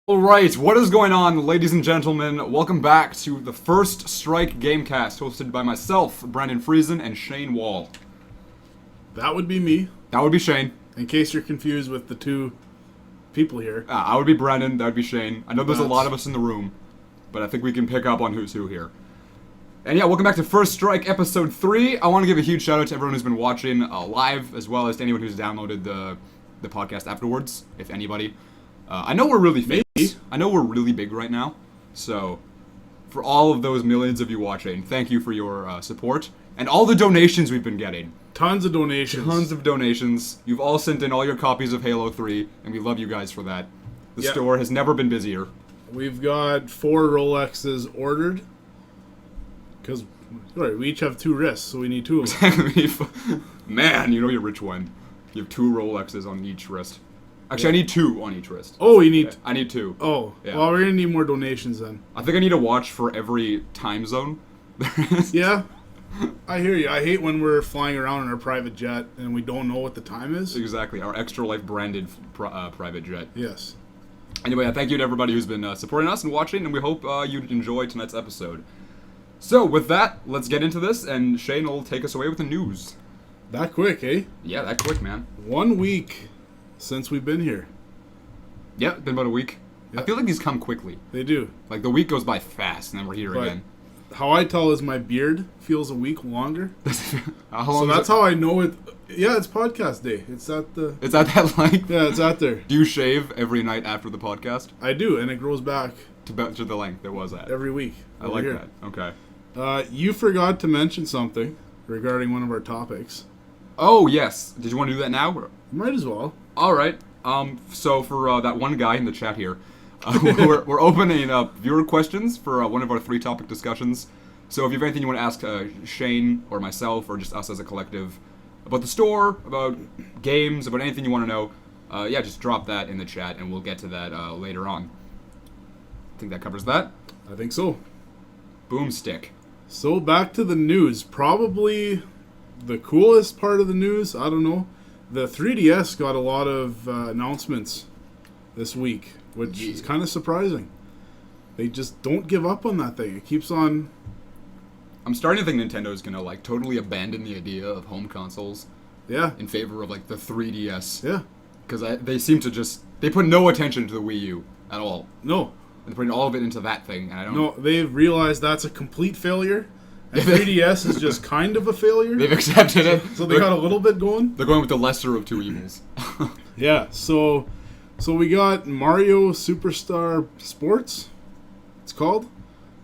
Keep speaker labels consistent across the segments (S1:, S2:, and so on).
S1: Alright, what is going on, ladies and gentlemen? Welcome back to the First Strike GameCast, hosted by myself, Brandon Friesen, and Shane Wall.
S2: That would be me,
S1: That would be Shane.
S2: in case you're confused with the two people here.
S1: I would be Brandon, that would be Shane. I know there's a lot of us in the room, but I think we can pick up on who's who here. And yeah, welcome back to First Strike Episode 3. I want to give a huge shout out to everyone who's been watching live, as well as to anyone who's downloaded the podcast afterwards, if anybody. I know we're really famous. I know we're really big right now. So, for all of those millions of you watching, thank you for your support. And all the donations we've been getting.
S2: Tons of donations.
S1: Tons of donations. You've all sent in all your copies of Halo 3, and we love you guys for that. The store has never been busier.
S2: We've got 4 Rolexes ordered. Because we each have 2 wrists, so we need 2 of them.
S1: Man, you know you're a rich one. You have 2 Rolexes on each wrist. Actually, I need 2 on each wrist.
S2: Oh, you need...
S1: I need 2.
S2: Oh,
S1: yeah.
S2: Well, we're going to need more donations then.
S1: I think I need a watch for every time zone there is.
S2: Yeah, I hear you. I hate when we're flying around in our private jet and we don't know what the time is.
S1: Exactly, our Extra Life branded private jet.
S2: Yes.
S1: Anyway, thank you to everybody who's been supporting us and watching, and we hope you enjoy tonight's episode. So, with that, let's get into this, and Shane will take us away with the news.
S2: That quick, eh?
S1: Yeah, that quick, man.
S2: 1 week since we've been here.
S1: Yeah, been about a week.
S2: Yeah.
S1: I feel like these come quickly.
S2: They do.
S1: Like, the week goes by fast, and then we're here again.
S2: How I tell is my beard feels a week longer.
S1: How
S2: So
S1: long
S2: that's how I know it. Yeah, it's podcast day. It's at the...
S1: Is that length?
S2: Yeah, it's out there.
S1: Do you shave every night after the podcast?
S2: I do, and it grows back
S1: To the length it was at.
S2: every week.
S1: I like that. Okay.
S2: You forgot to mention something regarding one of our topics.
S1: Oh, yes. Did you want to do that now?
S2: You might as well.
S1: All right. So for that one guy in the chat here, we're opening up viewer questions for one of our 3 topic discussions. So if you have anything you want to ask Shane or myself or just us as a collective about the store, about games, about anything you want to know, yeah, just drop that in the chat and we'll get to that later on. I think that covers that.
S2: I think so.
S1: Boomstick.
S2: So back to the news. Probably the coolest part of the news, I don't know. The 3DS got a lot of announcements this week, which is kind of surprising. They just don't give up on that thing. It keeps on...
S1: I'm starting to think Nintendo's gonna like totally abandon the idea of home consoles.
S2: Yeah.
S1: In favor of like the 3DS.
S2: Yeah.
S1: Because they seem to they put no attention to the Wii U at all.
S2: No.
S1: They're putting all of it into that thing, and I don't...
S2: No, they've realized that's a complete failure. And 3DS is just kind of a failure.
S1: They've accepted it.
S2: So they got a little bit going.
S1: They're going with the lesser of 2 evils.
S2: Yeah, so we got Mario Superstar Sports, it's called.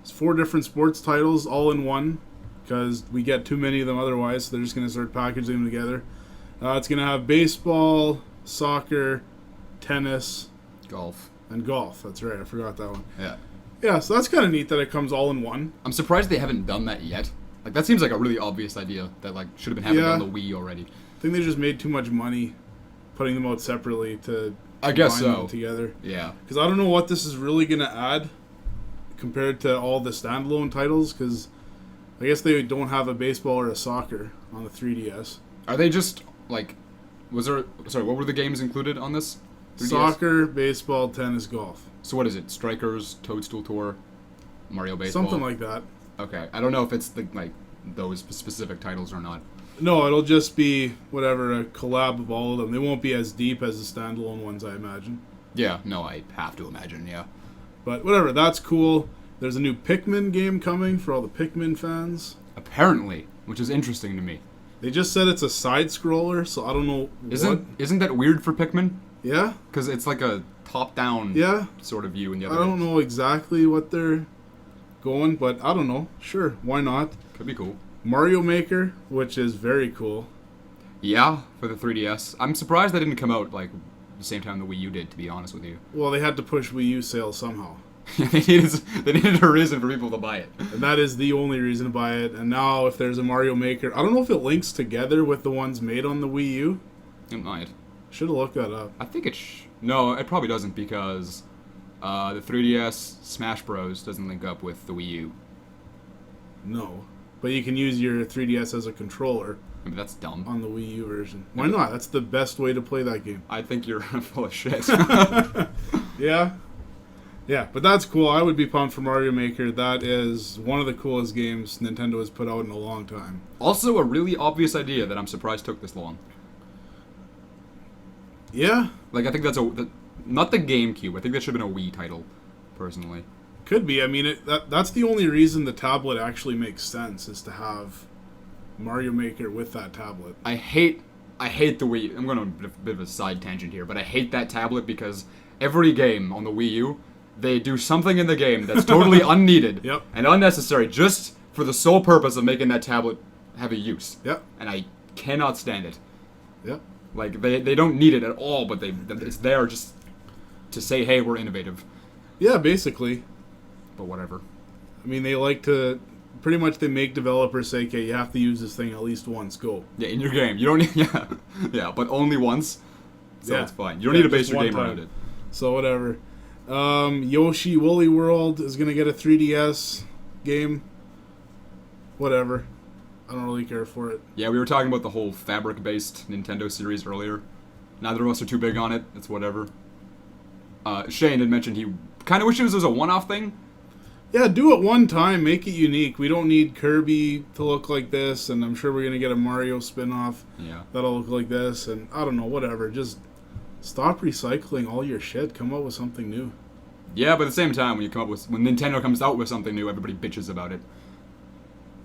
S2: It's 4 different sports titles all in one, because we get too many of them otherwise, so they're just going to start packaging them together. It's going to have baseball, soccer, tennis,
S1: Golf.
S2: and golf. That's right, I forgot that one.
S1: Yeah.
S2: Yeah, so that's kind of neat that it comes all in one.
S1: I'm surprised they haven't done that yet. Like, that seems like a really obvious idea that, like, should have been happening on the Wii already.
S2: I think they just made too much money putting them out separately to
S1: combine
S2: them together.
S1: Yeah.
S2: Because I don't know what this is really going to add compared to all the standalone titles, because I guess they don't have a baseball or a soccer on the 3DS.
S1: Are they just, like... what were the games included on this 3DS?
S2: Soccer, baseball, tennis, golf.
S1: So what is it? Strikers, Toadstool Tour, Mario Baseball?
S2: Something like that.
S1: Okay. I don't know if it's, those specific titles or not.
S2: No, it'll just be, whatever, a collab of all of them. They won't be as deep as the standalone ones, I imagine.
S1: Yeah, no, I have to imagine, yeah.
S2: But whatever, that's cool. There's a new Pikmin game coming for all the Pikmin fans.
S1: Apparently, which is interesting to me.
S2: They just said it's a side-scroller, so I don't know
S1: Isn't that weird for Pikmin?
S2: Yeah?
S1: Because it's like a top-down sort of view in the other
S2: I don't know exactly what they're going, but I don't know. Sure, why not?
S1: Could be cool.
S2: Mario Maker, which is very cool.
S1: Yeah, for the 3DS. I'm surprised that didn't come out, like, the same time the Wii U did, to be honest with you.
S2: Well, they had to push Wii U sales somehow.
S1: they needed a reason for people to buy it.
S2: And that is the only reason to buy it. And now, if there's a Mario Maker... I don't know if it links together with the ones made on the Wii U.
S1: It might.
S2: Should have looked that up.
S1: I think it No, it probably doesn't, because the 3DS Smash Bros. Doesn't link up with the Wii U.
S2: No. But you can use your 3DS as a controller.
S1: I mean, that's dumb.
S2: On the Wii U version. Why not? That's the best way to play that game.
S1: I think you're full of shit.
S2: Yeah. Yeah, but that's cool. I would be pumped for Mario Maker. That is one of the coolest games Nintendo has put out in a long time.
S1: Also, a really obvious idea that I'm surprised took this long.
S2: Yeah,
S1: Like, I think that's not the GameCube. I think that should have been a Wii title, personally.
S2: could be. I mean, that's the only reason the tablet actually makes sense is to have Mario Maker with that tablet.
S1: I hate the Wii. I'm going on a bit of a side tangent here, but I hate that tablet because every game on the Wii U, they do something in the game that's totally unneeded
S2: Yep.
S1: and unnecessary just for the sole purpose of making that tablet have a use.
S2: Yep.
S1: And I cannot stand it.
S2: Yep.
S1: Like, they don't need it at all, but it's there just to say, hey, we're innovative.
S2: Yeah, basically.
S1: But whatever.
S2: I mean, they like to... Pretty much they make developers say, okay, you have to use this thing at least once. Go.
S1: Yeah, in your game. You don't need... Yeah. Yeah, but only once. So
S2: Yeah.
S1: it's fine. You don't need to base
S2: just
S1: your
S2: one
S1: game
S2: time.
S1: around it.
S2: So whatever. Yoshi Woolly World is going to get a 3DS game. Whatever. I don't really care for it.
S1: Yeah, we were talking about the whole fabric-based Nintendo series earlier. Neither of us are too big on it. It's whatever. Shane had mentioned he kind of wishes it was a one-off thing.
S2: Yeah, do it one time. Make it unique. We don't need Kirby to look like this, and I'm sure we're going to get a Mario spin-off
S1: Yeah.
S2: that'll look like this, and I don't know, whatever. Just stop recycling all your shit. Come up with something new.
S1: Yeah, but at the same time, when Nintendo comes out with something new, everybody bitches about it.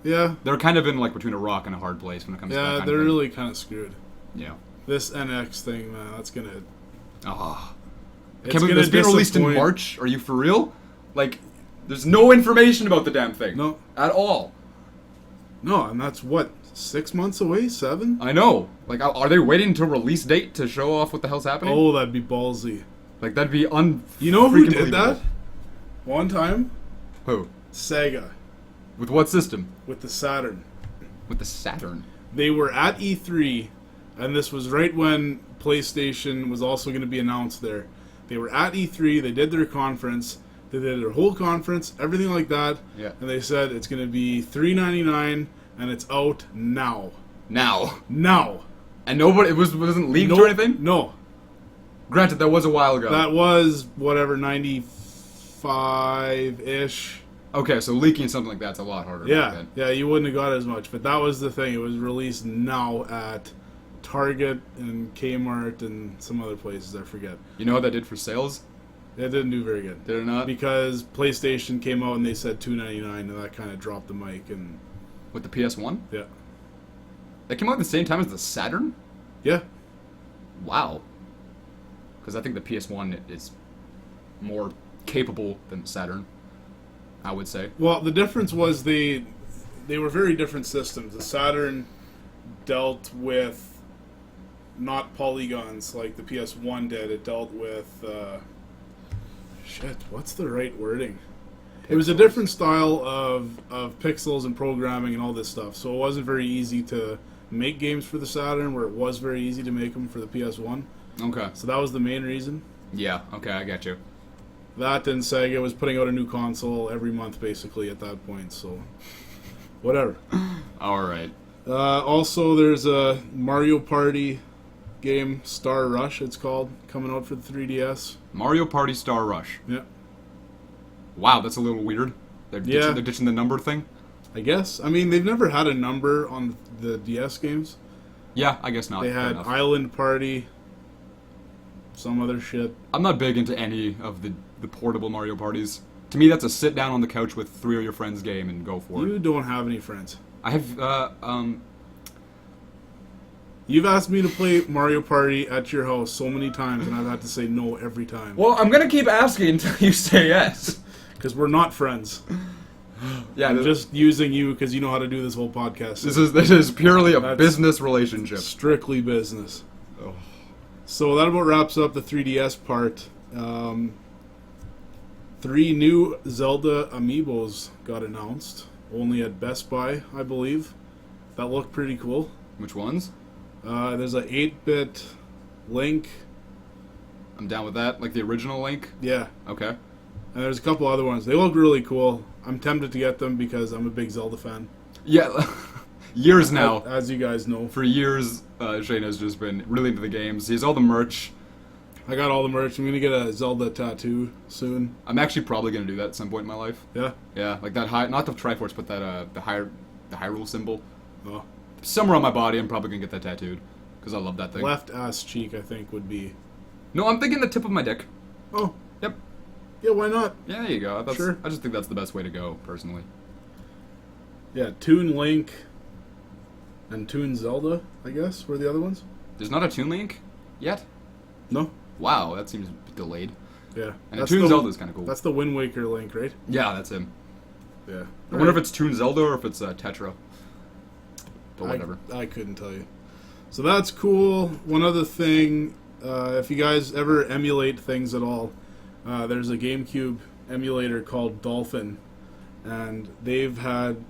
S2: Yeah.
S1: They're kind of in like between a rock and a hard place when it comes to that
S2: Yeah,
S1: kind
S2: they're
S1: of thing.
S2: really kind of screwed.
S1: Yeah.
S2: This NX thing, man, that's going to...
S1: Ah.
S2: It's
S1: Can't believe
S2: gonna
S1: it's being released in
S2: disappoint.
S1: March. Are you for real? Like, there's no information about the damn thing.
S2: No.
S1: At all.
S2: No, and that's what, 6 months away? 7?
S1: I know. Like, are they waiting until release date to show off what the hell's happening?
S2: Oh, that'd be ballsy.
S1: Like, that'd be
S2: You know who
S1: freaking
S2: did that?
S1: believable.
S2: One time?
S1: Who?
S2: Sega,
S1: With what system?
S2: with the Saturn.
S1: With the Saturn.
S2: They were at E3, and this was right when PlayStation was also going to be announced there. They were at E3, they did their conference, they did their whole conference, everything like that,
S1: Yeah.
S2: and they said it's going to be $3.99, and it's out now.
S1: Now.
S2: Now.
S1: And nobody, it wasn't leaked
S2: No,
S1: or anything?
S2: No.
S1: Granted, that was a while ago.
S2: That was, whatever, 95-ish.
S1: Okay, so leaking something like that's a lot harder. back
S2: Yeah,
S1: then.
S2: yeah, you wouldn't have got as much, but that was the thing. It was released now at Target and Kmart and some other places, I forget.
S1: You know what that did for sales?
S2: It didn't do very good.
S1: Did it not?
S2: Because PlayStation came out and they said $2.99, and that kind of dropped the mic. And
S1: With the PS1?
S2: yeah,
S1: That came out at the same time as the Saturn?
S2: yeah,
S1: Wow. Because I think the PS1 is more capable than the Saturn, I would say.
S2: well, the difference was they were very different systems. The Saturn dealt with not polygons like the PS1 did. It dealt with what's the right wording? It was a different style of pixels and programming and all this stuff. So it wasn't very easy to make games for the Saturn, where it was very easy to make them for the PS1.
S1: Okay.
S2: So that was the main reason.
S1: Yeah, okay, I got you.
S2: That and Sega was putting out a new console every month, basically, at that point. So, whatever.
S1: Alright.
S2: Also, there's a Mario Party game, Star Rush, it's called, coming out for the 3DS.
S1: Mario Party Star Rush.
S2: Yeah,
S1: Wow, that's a little weird. They're ditching the number thing?
S2: I guess. I mean, they've never had a number on the DS games.
S1: Yeah, I guess not.
S2: They
S1: Fair
S2: had
S1: enough.
S2: Island Party, some other shit.
S1: I'm not big into any of the portable Mario parties. To me, that's a sit down on the couch with 3 of your friends game and go for it.
S2: You don't have any friends.
S1: I have,
S2: You've asked me to play Mario Party at your house so many times, and I've had to say no every time.
S1: well, I'm gonna keep asking until you say yes.
S2: Because we're not friends.
S1: Yeah,
S2: I'm just using you because you know how to do this whole podcast.
S1: this is purely a
S2: That's-
S1: business relationship.
S2: Strictly business.
S1: Oh.
S2: So that about wraps up the 3DS part. 3 new Zelda amiibos got announced, only at Best Buy, I believe. That looked pretty cool.
S1: Which ones?
S2: There's a 8-bit Link.
S1: I'm down with that. Like the original Link.
S2: Yeah.
S1: Okay.
S2: And there's a couple other ones. They look really cool. I'm tempted to get them because I'm a big Zelda fan.
S1: Yeah. Years now.
S2: As you guys know.
S1: For years, Shane has just been really into the games. He has all the merch.
S2: I got all the merch. I'm gonna get a Zelda tattoo soon.
S1: I'm actually probably gonna do that at some point in my life.
S2: Yeah.
S1: Yeah, like that high, not the Triforce, but that the Hyrule symbol.
S2: Oh.
S1: Somewhere on my body, I'm probably gonna get that tattooed because I love that thing.
S2: Left ass cheek, I think, would be.
S1: No, I'm thinking the tip of my dick.
S2: Oh.
S1: Yep.
S2: Yeah, why not?
S1: Yeah, there you go.
S2: Sure.
S1: I just think that's the best way to go, personally.
S2: Yeah, Toon Link and Toon Zelda, I guess, were the other ones.
S1: There's not a Toon Link yet?
S2: No.
S1: Wow, that seems delayed.
S2: Yeah.
S1: And a Toon Zelda's kind of cool.
S2: That's the Wind Waker Link, right?
S1: Yeah, that's him.
S2: Yeah.
S1: I wonder if it's Toon Zelda or if it's Tetra. But whatever.
S2: I couldn't tell you. So that's cool. One other thing, if you guys ever emulate things at all, there's a GameCube emulator called Dolphin, and they've had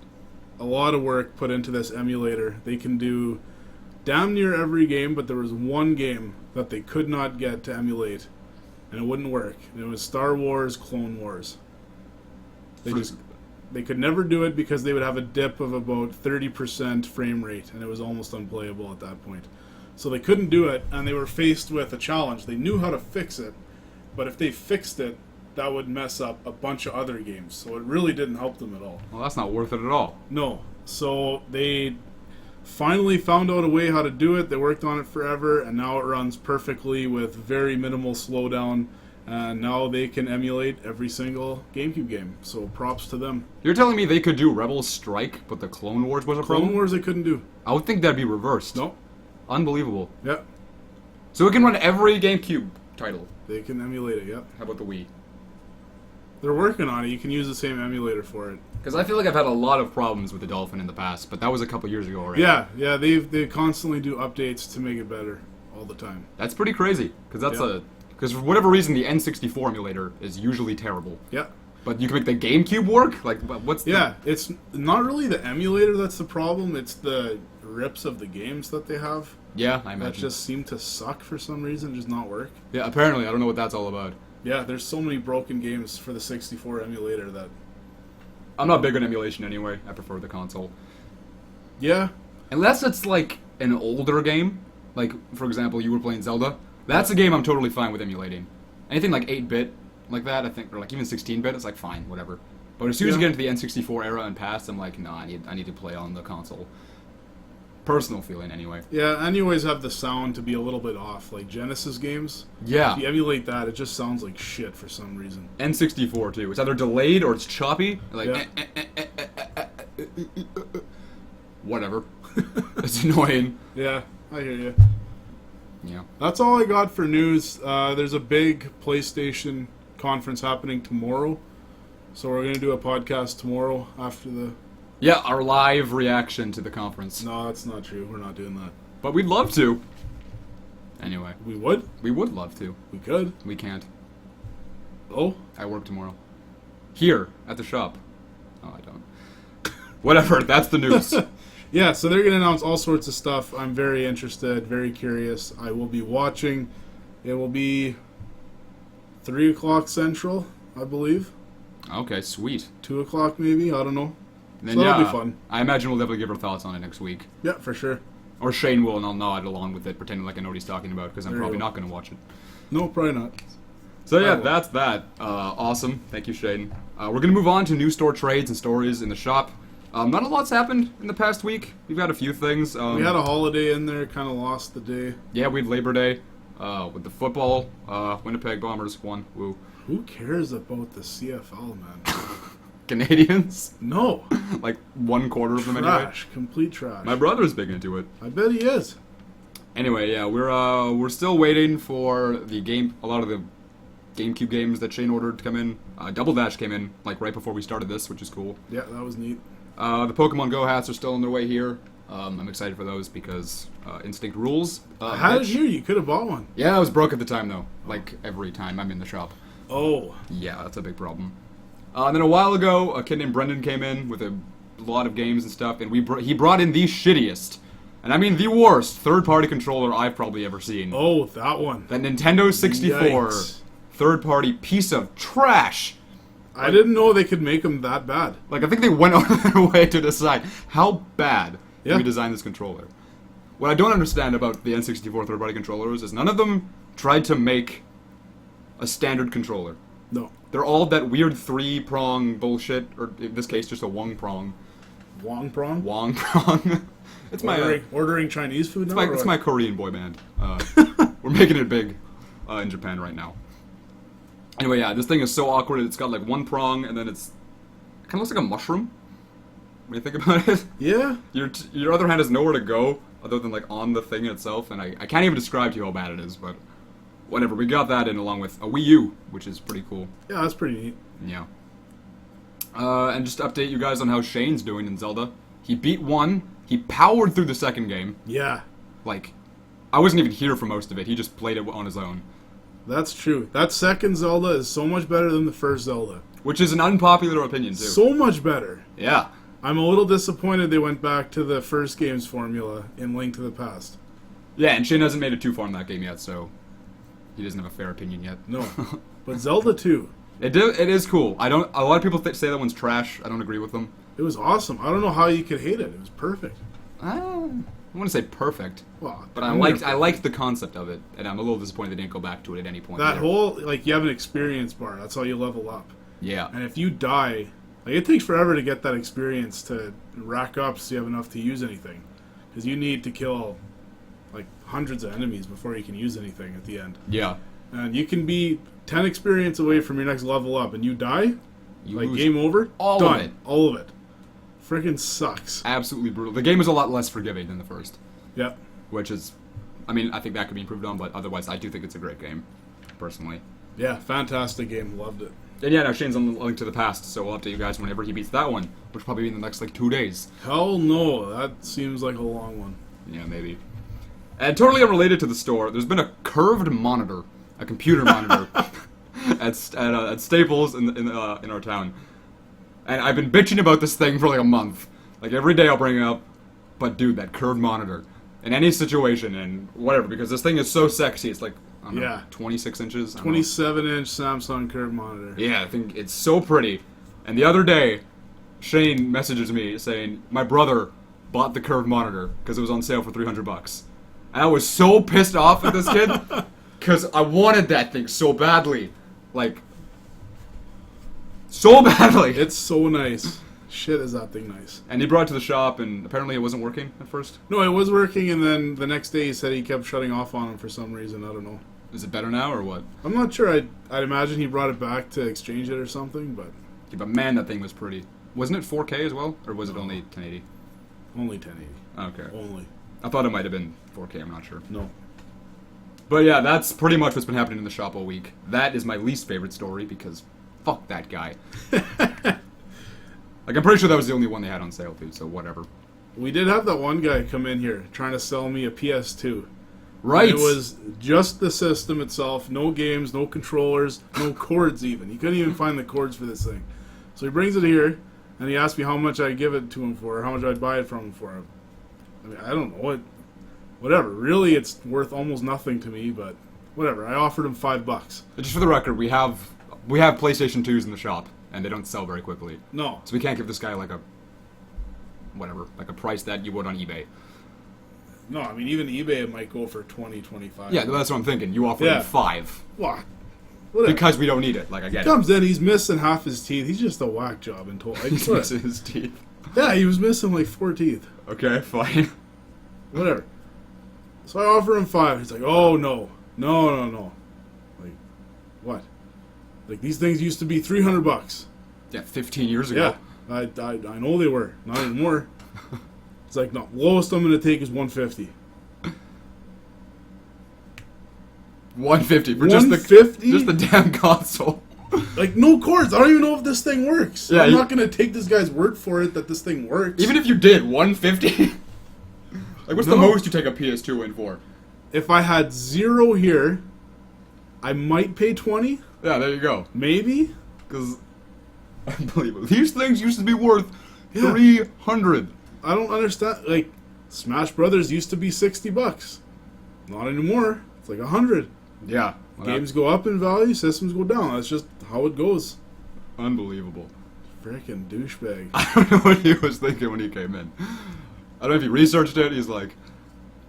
S2: a lot of work put into this emulator. They can do damn near every game, but there was one game that they could not get to emulate, and it wouldn't work. And it was Star Wars Clone Wars. They could never do it because they would have a dip of about 30% frame rate, and it was almost unplayable at that point. So they couldn't do it, and they were faced with a challenge. They knew how to fix it, but if they fixed it, that would mess up a bunch of other games. So it really didn't help them at all.
S1: Well, that's not worth it at all.
S2: No. So they finally found out a way how to do it. They worked on it forever, and now it runs perfectly with very minimal slowdown. And now they can emulate every single GameCube game. So props to them.
S1: You're telling me they could do Rebel Strike, but the Clone Wars was a problem?
S2: Clone Wars they couldn't do.
S1: I would think that'd be reversed.
S2: Nope.
S1: Unbelievable.
S2: Yep.
S1: So it can run every GameCube title.
S2: They can emulate it, yep.
S1: How about the Wii?
S2: They're working on it. You can use the same emulator for it.
S1: Because I feel like I've had a lot of problems with the Dolphin in the past, but that was a couple years ago already.
S2: Yeah, they constantly do updates to make it better all the time.
S1: That's pretty crazy, because because for whatever reason the N64 emulator is usually terrible.
S2: Yeah.
S1: But you can make the GameCube work? Like, what's the...
S2: Yeah, it's not really the emulator that's the problem. It's the rips of the games that they have.
S1: Yeah, I imagine.
S2: That just seem to suck for some reason, just not work.
S1: Yeah, apparently. I don't know what that's all about.
S2: Yeah, there's so many broken games for the 64 emulator that...
S1: I'm not big on emulation anyway. I prefer the console.
S2: Yeah.
S1: Unless it's like an older game. Like, for example, you were playing Zelda. That's a game I'm totally fine with emulating. Anything like 8-bit, like that, I think, or like even 16-bit, it's like fine, whatever. But as soon as you get into the N64 era and past, I'm like, nah, I need to play on the console. Personal feeling, anyway.
S2: Yeah, and you always have the sound to be a little bit off, like Genesis games.
S1: Yeah.
S2: If you emulate that, it just sounds like shit for some reason.
S1: N64 too. It's either delayed or it's choppy. Like, whatever. It's annoying.
S2: Yeah, I hear you.
S1: Yeah.
S2: That's all I got for news. There's a big PlayStation conference happening tomorrow, so we're gonna do a podcast tomorrow after the.
S1: Yeah, our live reaction to the conference.
S2: No, that's not true. We're not doing that.
S1: But we'd love to. Anyway.
S2: We would?
S1: We would love to.
S2: We could.
S1: We can't.
S2: Oh?
S1: I work tomorrow. Here, at the shop. Oh, I don't. Whatever, that's the news.
S2: Yeah, so they're going to announce all sorts of stuff. I'm very interested, very curious. I will be watching. It will be 3 o'clock Central, I believe.
S1: Okay, sweet.
S2: 2 o'clock maybe, I don't know.
S1: Then,
S2: so
S1: yeah,
S2: that'll be fun.
S1: I imagine we'll definitely give our thoughts on it next week.
S2: Yeah, for sure.
S1: Or Shane will, and I'll nod along with it, pretending like I know what he's talking about, because I'm
S2: There you
S1: probably
S2: go.
S1: not going to watch it.
S2: No, probably not.
S1: So yeah,
S2: I will.
S1: that's that. Awesome. Thank you, Shane. We're going to move on to news store trades and stories in the shop. Not a lot's happened in the past week. We've had a few things.
S2: We had a holiday in there, kind of lost the day.
S1: Yeah, we had Labor Day with the football. Winnipeg Bombers won. Woo.
S2: Who cares about the CFL, man?
S1: Canadians?
S2: No.
S1: Like 1/4 of them anyway.
S2: Trash. Complete trash.
S1: My brother's big into it.
S2: I bet he is.
S1: Anyway, yeah, we're still waiting for a lot of the GameCube games that Shane ordered to come in. Double Dash came in like right before we started this, which is cool.
S2: Yeah, that was neat.
S1: The Pokemon Go hats are still on their way here. I'm excited for those because Instinct rules.
S2: I had it here. You could have bought one.
S1: Yeah, I was broke at the time though. Like every time I'm in the shop.
S2: Oh.
S1: Yeah, that's a big problem. And then a while ago, a kid named Brendan came in with a lot of games and stuff, and he brought in the shittiest, and I mean the worst, third-party controller I've probably ever seen.
S2: Oh, that one.
S1: That Nintendo 64
S2: Yikes.
S1: third-party piece of trash.
S2: I didn't know they could make them that bad.
S1: Like, I think they went out of their way to decide how bad
S2: Yeah.
S1: we designed this controller. What I don't understand about the N64 third-party controllers is none of them tried to make a standard controller.
S2: No.
S1: They're all that weird 3-prong bullshit, or in this case, just a Wong prong.
S2: Wong prong?
S1: Wong prong. It's
S2: ordering Chinese food now?
S1: It's my Korean boy band. We're making it big in Japan right now. Anyway, yeah, this thing is so awkward. It's got like one prong, and then it kind of looks like a mushroom. When you think about it.
S2: Yeah.
S1: Your other hand has nowhere to go other than like on the thing itself, and I can't even describe to you how bad it is, but whatever. We got that in along with a Wii U, which is pretty cool.
S2: Yeah, that's pretty neat.
S1: Yeah. And just to update you guys on how Shane's doing in Zelda. He beat 1. He powered through the second game.
S2: Yeah.
S1: Like, I wasn't even here for most of it. He just played it on his own.
S2: That's true. That second Zelda is so much better than the first Zelda.
S1: Which is an unpopular opinion, too.
S2: So much better.
S1: Yeah.
S2: I'm a little disappointed they went back to the first game's formula in Link to the Past.
S1: Yeah, and Shane hasn't made it too far in that game yet, so he doesn't have a fair opinion yet.
S2: No. But Zelda 2. It
S1: is cool. A lot of people say that one's trash. I don't agree with them.
S2: It was awesome. I don't know how you could hate it. It was perfect.
S1: I want to say perfect.
S2: Well,
S1: but I liked the concept of it, and I'm a little disappointed they didn't go back to it at any point.
S2: That whole, like, you have an experience bar. That's how you level up.
S1: Yeah.
S2: And if you die, like, it takes forever to get that experience to rack up so you have enough to use anything. Because you need to kill, like, hundreds of enemies before you can use anything at the end.
S1: Yeah.
S2: And you can be 10 experience away from your next level up, and you die, like, game over,
S1: all
S2: done.
S1: of it.
S2: All of it. Freaking sucks.
S1: Absolutely brutal. The game is a lot less forgiving than the first.
S2: Yeah.
S1: Which is, I mean, I think that could be improved on, but otherwise I do think it's a great game, personally.
S2: Yeah, fantastic game. Loved it.
S1: And yeah, now Shane's on Link to the Past, so we'll update you guys whenever he beats that one, which will probably be in the next, like, 2 days.
S2: Hell no. That seems like a long one.
S1: Yeah, maybe. And totally unrelated to the store, there's been a curved monitor, a computer monitor, at Staples in our town. And I've been bitching about this thing for like a month. Like every day I'll bring it up. But dude, that curved monitor. In any situation and whatever, because this thing is so sexy. It's like, I don't know, 26 inches?
S2: 27-inch Samsung curved monitor.
S1: Yeah, I think it's so pretty. And the other day, Shane messages me saying, my brother bought the curved monitor because it was on sale for $300. And I was so pissed off at this kid because I wanted that thing so badly. Like, so badly.
S2: It's so nice. Shit, is that thing nice.
S1: And he brought it to the shop, and apparently it wasn't working at first.
S2: No, it was working, and then the next day he said he kept shutting off on him for some reason. I don't know.
S1: Is it better now, or what?
S2: I'm not sure. I'd imagine he brought it back to exchange it or something, but...
S1: Yeah, but man, that thing was pretty. Wasn't it 4K as well? Or was it only 1080?
S2: Only 1080.
S1: Okay.
S2: Only.
S1: I thought it might have been 4K, I'm not sure.
S2: No.
S1: But yeah, that's pretty much what's been happening in the shop all week. That is my least favorite story, because fuck that guy. Like, I'm pretty sure that was the only one they had on sale, too, so whatever.
S2: We did have that one guy come in here trying to sell me a PS2.
S1: Right.
S2: And it was just the system itself, no games, no controllers, no cords even. He couldn't even find the cords for this thing. So he brings it here, and he asked me how much I'd give it to him for, or how much I'd buy it from him for. I mean, I don't know. Whatever. Really, it's worth almost nothing to me, but whatever. I offered him $5.
S1: Just for the record, we have PlayStation 2s in the shop, and they don't sell very quickly.
S2: No.
S1: So we can't give this guy like a price that you would on eBay.
S2: No, I mean, even eBay it might go for 20, 25.
S1: Yeah, that's what I'm thinking. You offer him 5.
S2: What? Whatever.
S1: Because we don't need it. Like, I get it.
S2: Comes in, he's missing half his teeth. He's just a whack job in total.
S1: He's missing his teeth.
S2: Yeah, he was missing like 4 teeth.
S1: Okay, fine.
S2: Whatever. So I offer him 5. He's like, oh, no. No. Like, what? Like, these things used to be $300.
S1: Yeah, 15 years ago.
S2: Yeah, I know they were. Not anymore. It's like, no, lowest I'm going to take is $150.
S1: $150 for
S2: $150?
S1: just the damn console.
S2: Like, no cords. I don't even know if this thing works.
S1: Yeah,
S2: I'm not going to take this guy's word for it that this thing works.
S1: Even if you did, $150? Like, what's the most you take a PS2 in for?
S2: If I had 0 here, I might pay 20.
S1: Yeah, there you go.
S2: Maybe.
S1: Because, unbelievable. These things used to be worth $300.
S2: I don't understand. Like, Smash Brothers used to be $60. Not anymore. It's like $100.
S1: Yeah.
S2: Well, games go up in value, systems go down. That's just how it goes.
S1: Unbelievable.
S2: Freaking douchebag.
S1: I don't know what he was thinking when he came in. I don't know if he researched it. He's like...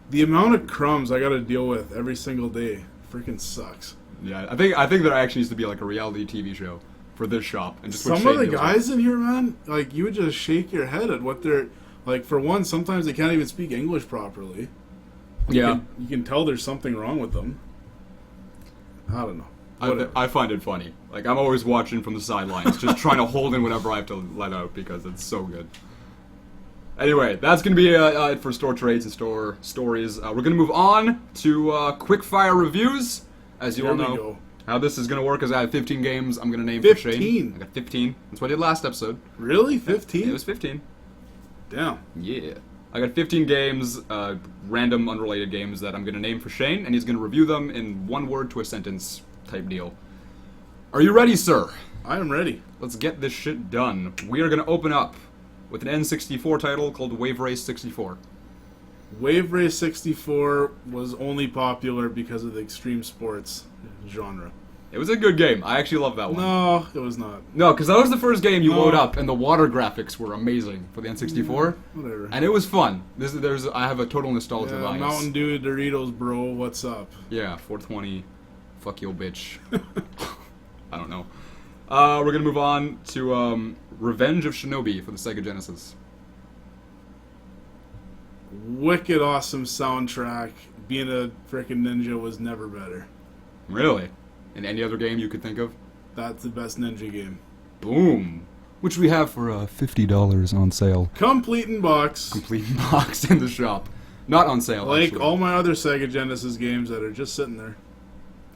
S2: The amount of crumbs I gotta deal with every single day freaking sucks.
S1: Yeah, I think there actually needs to be like a reality TV show for this shop, and just
S2: Some of the guys in here, man, like you would just shake your head at what they're like. For one, sometimes they can't even speak English properly. You can tell there's something wrong with them. I don't know.
S1: I find it funny. Like, I'm always watching from the sidelines, just trying to hold in whatever I have to let out because it's so good. Anyway, that's going to be it for store trades and store stories. We're going to move on to quick fire reviews. As you all know, how this is going to work is I have 15 games I'm going to name
S2: 15?
S1: for Shane. I got 15. That's what I did last episode.
S2: Really? 15?
S1: It was 15.
S2: Damn.
S1: Yeah. I got 15 games, random, unrelated games that I'm going to name for Shane, and he's going to review them in one word to a sentence type deal. Are you ready, sir?
S2: I am ready.
S1: Let's get this shit done. We are going to open up with an N64 title called Wave Race 64.
S2: Wave Race 64 was only popular because of the extreme sports genre.
S1: It was a good game. I actually love that one.
S2: No, it was not.
S1: No, because that was the first game you load up, and the water graphics were amazing for the N64.
S2: Whatever.
S1: And it was fun. I have a total nostalgia bias.
S2: Mountain Dew, Doritos, bro, what's up?
S1: Yeah, 420. Fuck you, bitch. I don't know. We're going to move on to Revenge of Shinobi for the Sega Genesis.
S2: Wicked awesome soundtrack. Being a frickin' ninja was never better.
S1: Really? In any other game you could think of?
S2: That's the best ninja game.
S1: Boom. Which we have for $50 on sale.
S2: Complete in box.
S1: Complete in box in the shop. Not on sale,
S2: like
S1: actually.
S2: all my other Sega Genesis games that are just sitting there.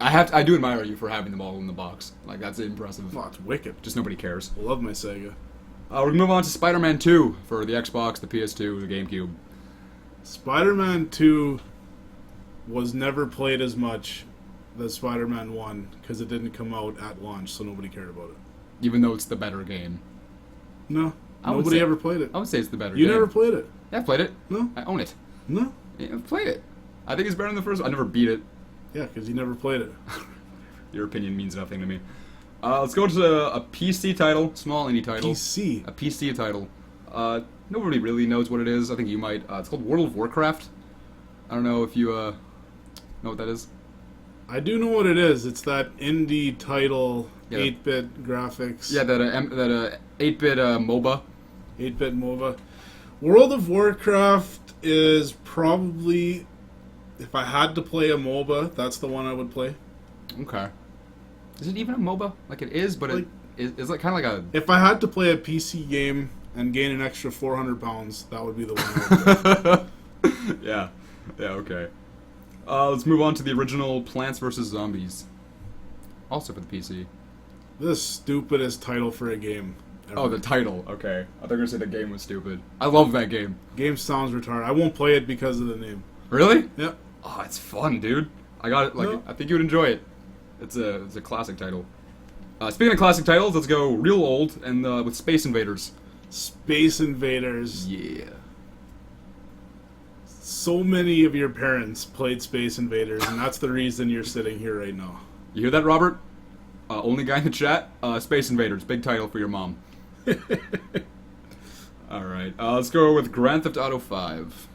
S1: I do admire you for having them all in the box. Like, that's impressive.
S2: Oh, it's wicked.
S1: Just nobody cares.
S2: I love my Sega.
S1: We're going to move on to Spider-Man 2 for the Xbox, the PS2, the GameCube.
S2: Spider-Man 2 was never played as much as Spider-Man 1 because it didn't come out at launch, so nobody cared about it.
S1: Even though it's the better game.
S2: No. Nobody ever played it.
S1: I would say it's the better
S2: You
S1: game.
S2: never played it?
S1: Yeah, I played it.
S2: No?
S1: I own it.
S2: No?
S1: Yeah, I've played it. I think it's better than the first one. I never beat it.
S2: Yeah, because you never played it.
S1: Your opinion means nothing to me. Let's go to a PC title, small indie title.
S2: PC?
S1: A PC title. Nobody really knows what it is. I think you might. It's called World of Warcraft. I don't know if you know what that is.
S2: I do know what it is. It's that indie title,
S1: Yeah.
S2: 8-bit graphics.
S1: Yeah, that 8-bit MOBA.
S2: 8-bit MOBA. World of Warcraft is probably, if I had to play a MOBA, that's the one I would play.
S1: Okay. Is it even a MOBA? Like it is, but
S2: Like-
S1: it's like kind of like a.
S2: If I had to play a PC game and gain an extra 400 pounds, that would be the one I would play.
S1: Yeah. Yeah. Okay. Let's move on to the original Plants vs Zombies. Also for the PC.
S2: The stupidest title for a game ever.
S1: Oh, the title. Okay. I thought you were gonna say the game was stupid. I love that game.
S2: Game sounds retarded. I won't play it because of the name.
S1: Really?
S2: Yep.
S1: Oh, it's fun, dude. I got it. Like,
S2: No.
S1: I think you would enjoy it. It's a classic title. Speaking of classic titles, let's go real old and with Space Invaders.
S2: Space Invaders.
S1: Yeah.
S2: So many of your parents played Space Invaders, and that's the reason you're sitting here right now.
S1: You hear that, Robert? Only guy in the chat. Space Invaders, big title for your mom. All right. Let's go with Grand Theft Auto 5.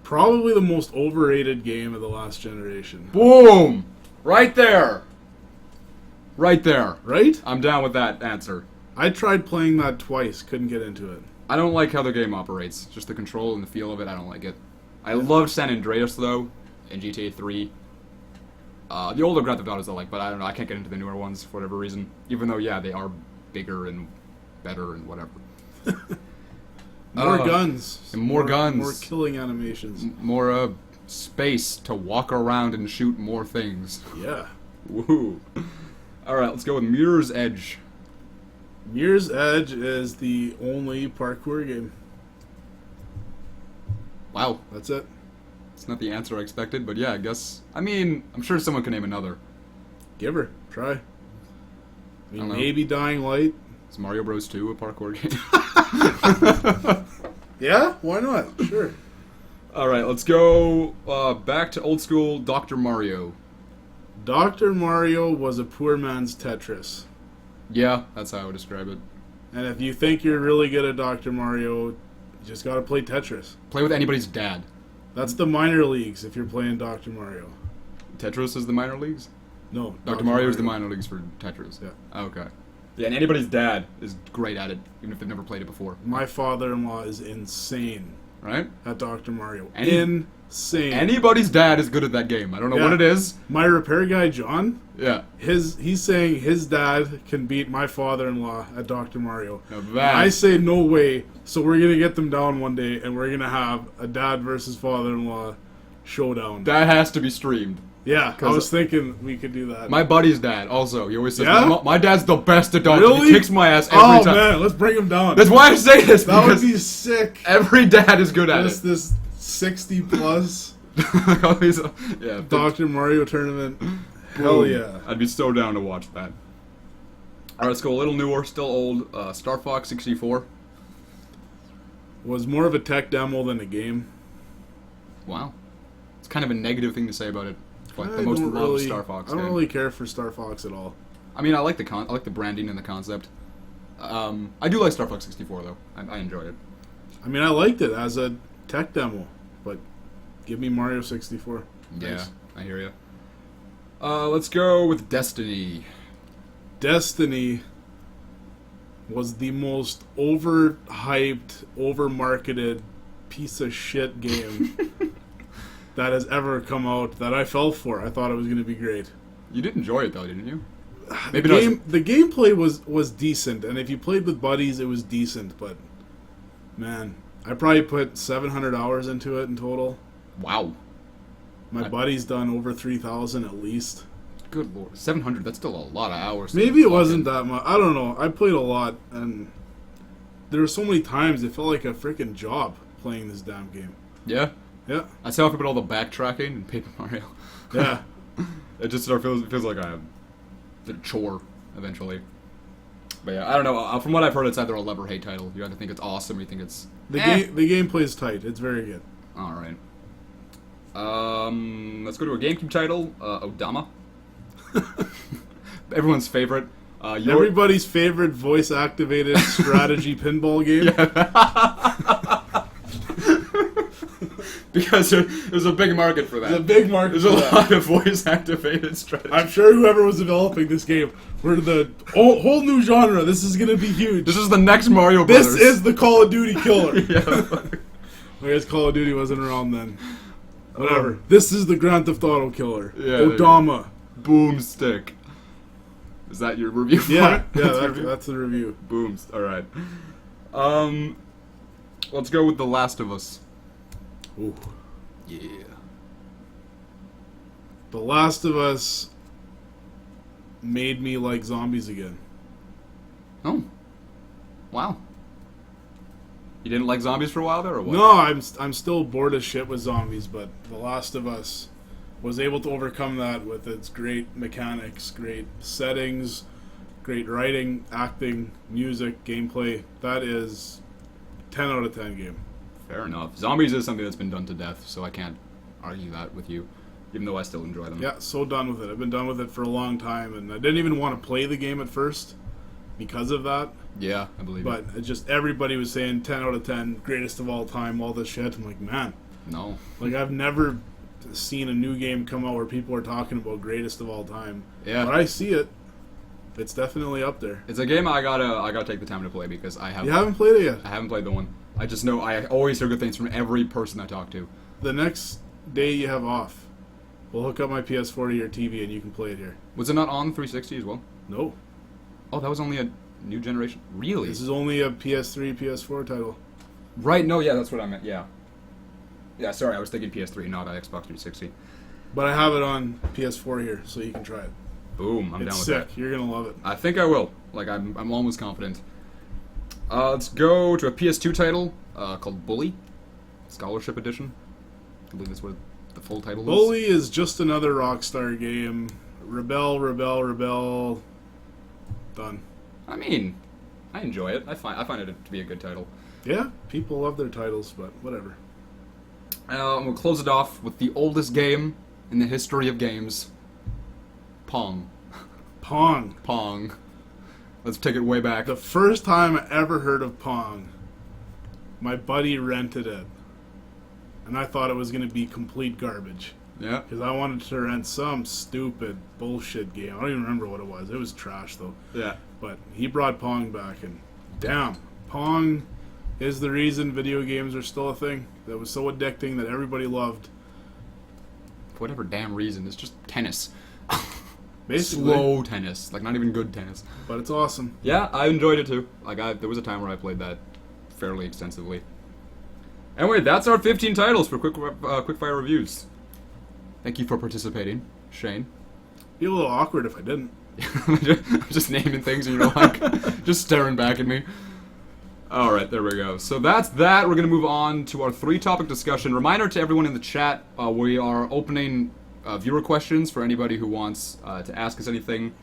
S2: Probably the most overrated game of the last generation.
S1: Boom! Right there. Right there.
S2: Right?
S1: I'm down with that answer.
S2: I tried playing that twice, couldn't get into it.
S1: I don't like how the game operates. Just the control and the feel of it, I don't like it. I love San Andreas, though, in GTA 3. The older Grand Theft Autos I like, but I don't know, I can't get into the newer ones for whatever reason. Even though, yeah, they are bigger and better and whatever.
S2: More guns.
S1: And more guns.
S2: More killing animations.
S1: More space to walk around and shoot more things.
S2: Yeah.
S1: Woohoo. Alright, let's go with Mirror's Edge.
S2: Mirror's Edge is the only parkour game.
S1: Wow.
S2: That's it.
S1: It's not the answer I expected, but yeah, I guess. I mean, I'm sure someone can name another.
S2: Give her. Try. I
S1: I
S2: mean,
S1: don't know.
S2: maybe Dying Light.
S1: Is Mario Bros. 2 a parkour game?
S2: Yeah? Why not? Sure.
S1: Alright, let's go back to old school Dr. Mario.
S2: Dr. Mario was a poor man's Tetris.
S1: Yeah, that's how I would describe it.
S2: And if you think you're really good at Dr. Mario, you just gotta play Tetris.
S1: Play with anybody's dad.
S2: That's the minor leagues if you're playing Dr. Mario.
S1: Tetris is the minor leagues?
S2: No,
S1: Dr. Mario is the minor leagues for Tetris.
S2: Yeah.
S1: Okay. Yeah, and anybody's dad is great at it, even if they've never played it before.
S2: My father-in-law is insane
S1: Right?
S2: at Dr. Mario.
S1: Any-
S2: Insane.
S1: Anybody's dad is good at that game. I don't know
S2: Yeah.
S1: what it is.
S2: My repair guy, John,
S1: Yeah.
S2: he's saying his dad can beat my father-in-law at Dr. Mario.
S1: Now that,
S2: I say no way, so we're going to get them down one day, and we're going to have a dad versus father-in-law showdown.
S1: that has to be streamed.
S2: Yeah, I
S1: 'Cause
S2: was thinking we could do that.
S1: My buddy's dad also. He always says,
S2: Yeah?
S1: my dad's the best at Dr.
S2: Really?
S1: He kicks my ass every
S2: Oh,
S1: time.
S2: man, let's bring him down.
S1: That's why I say this.
S2: That would
S1: because
S2: be sick.
S1: every dad is good at
S2: This 60-plus
S1: it. Yeah.
S2: Dr. Mario tournament. Hell
S1: Boom.
S2: yeah.
S1: I'd be so down to watch that. Alright, let's go a little newer, still old. Star Fox 64.
S2: Was more of a tech demo than a game.
S1: Wow. It's kind of a negative thing to say about it. But
S2: I
S1: the most
S2: don't
S1: loved
S2: really-
S1: Star Fox
S2: I don't
S1: game.
S2: really care for Star Fox at all.
S1: I mean, I like the branding and the concept. I do like Star Fox 64 though. I enjoy it.
S2: I mean, I liked it as a tech demo, but give me Mario 64.
S1: Yeah,
S2: Thanks.
S1: I hear you. Let's go with Destiny.
S2: Destiny was the most overhyped, overmarketed piece of shit game that has ever come out that I fell for. I thought it was going to be great.
S1: You did enjoy it though, didn't you?
S2: The
S1: Maybe not.
S2: gameplay was decent, and if you played with buddies, it was decent. But man, I probably put 700 hours into it in total.
S1: Wow.
S2: My buddy's done over 3,000 at least.
S1: Good lord. 700. That's still a lot of hours.
S2: Maybe it wasn't that much. I don't know. I played a lot, and there were so many times it felt like a freaking job playing this damn game.
S1: Yeah.
S2: Yeah,
S1: I saw people all the backtracking in Paper Mario.
S2: yeah.
S1: It just sort of feels like a chore eventually. But yeah, I don't know. From what I've heard, it's either a love or hate title. You either think it's awesome or you think it's
S2: The gameplay is tight. It's very good.
S1: all right. Let's go to a GameCube title, Odama. Everyone's favorite.
S2: Everybody's favorite voice-activated strategy pinball game.
S1: Because there's a big market for that.
S2: There's a big market
S1: There's a
S2: for that.
S1: lot of voice-activated strategy.
S2: I'm sure whoever was developing this game, we're the whole new genre. This is gonna be huge.
S1: This is the next Mario
S2: This
S1: Brothers.
S2: is the Call of Duty killer.
S1: Yeah.
S2: I guess Call of Duty wasn't around then. Whatever. This is the Grand Theft Auto killer.
S1: Yeah,
S2: Odama.
S1: Boomstick. Is that your review for
S2: Yeah,
S1: it?
S2: yeah,
S1: your review?
S2: that's the review.
S1: Booms. All right. Let's go with The Last of Us.
S2: Ooh.
S1: Yeah.
S2: The Last of Us made me like zombies again.
S1: Oh. Wow. You didn't like zombies for a while there, or what?
S2: No, I'm still bored as shit with zombies, but The Last of Us was able to overcome that with its great mechanics, great settings, great writing, acting, music, gameplay. That is 10 out of 10 game.
S1: Fair enough. Zombies is something that's been done to death, so I can't argue that with you, even though I still enjoy them.
S2: Yeah, so done with it. I've been done with it for a long time, and I didn't even want to play the game at first because of that.
S1: Yeah, I believe
S2: But it just everybody was saying 10 out of 10, greatest of all time, all this shit. I'm like, man,
S1: it. No.
S2: like I've never seen a new game come out where people are talking about greatest of all time.
S1: Yeah.
S2: But I see it. It's definitely up there.
S1: It's a game I gotta take the time to play because I
S2: You haven't played it yet.
S1: I haven't played the one. I just know I always hear good things from every person I talk to.
S2: The next day you have off, we'll hook up my PS4 to your TV and you can play it here.
S1: Was it not on 360 as well?
S2: No.
S1: Oh, that was only a new generation. Really?
S2: This is only a PS3, PS4 title.
S1: Right. No. Yeah, that's what I meant. Yeah. Yeah. Sorry, I was thinking PS3, not Xbox 360.
S2: But I have it on PS4 here, so you can try it.
S1: Boom. I'm down
S2: It's
S1: with
S2: sick.
S1: that.
S2: You're gonna love it.
S1: I think I will. Like I'm almost confident. Let's go to a PS2 title called Bully, Scholarship Edition. I believe that's what the full title is.
S2: Bully is just another Rockstar game. Rebel, rebel, rebel. Done.
S1: I mean, I enjoy it. I find it to be a good title.
S2: Yeah, people love their titles, but whatever.
S1: We'll close it off with the oldest game in the history of games, Pong.
S2: Pong.
S1: Pong. Let's take it way back.
S2: The first time I ever heard of Pong, my buddy rented it. And I thought it was going to be complete garbage.
S1: Yeah.
S2: Because I wanted to rent some stupid bullshit game. I don't even remember what it was. It was trash, though.
S1: Yeah.
S2: But he brought Pong back, and damn, Pong is the reason video games are still a thing. That was so addicting that everybody loved.
S1: For whatever damn reason, it's just tennis.
S2: Basically.
S1: Slow tennis. Like, not even good tennis.
S2: But it's awesome.
S1: Yeah, I enjoyed it too. Like, there was a time where I played that fairly extensively. Anyway, that's our 15 titles for quickfire reviews. Thank you for participating, Shane.
S2: Be a little awkward if I didn't.
S1: I'm just naming things and you're like, just staring back at me. Alright, there we go. So that's that. We're going to move on to our 3-topic discussion. Reminder to everyone in the chat, we are opening viewer questions for anybody who wants to ask us anything.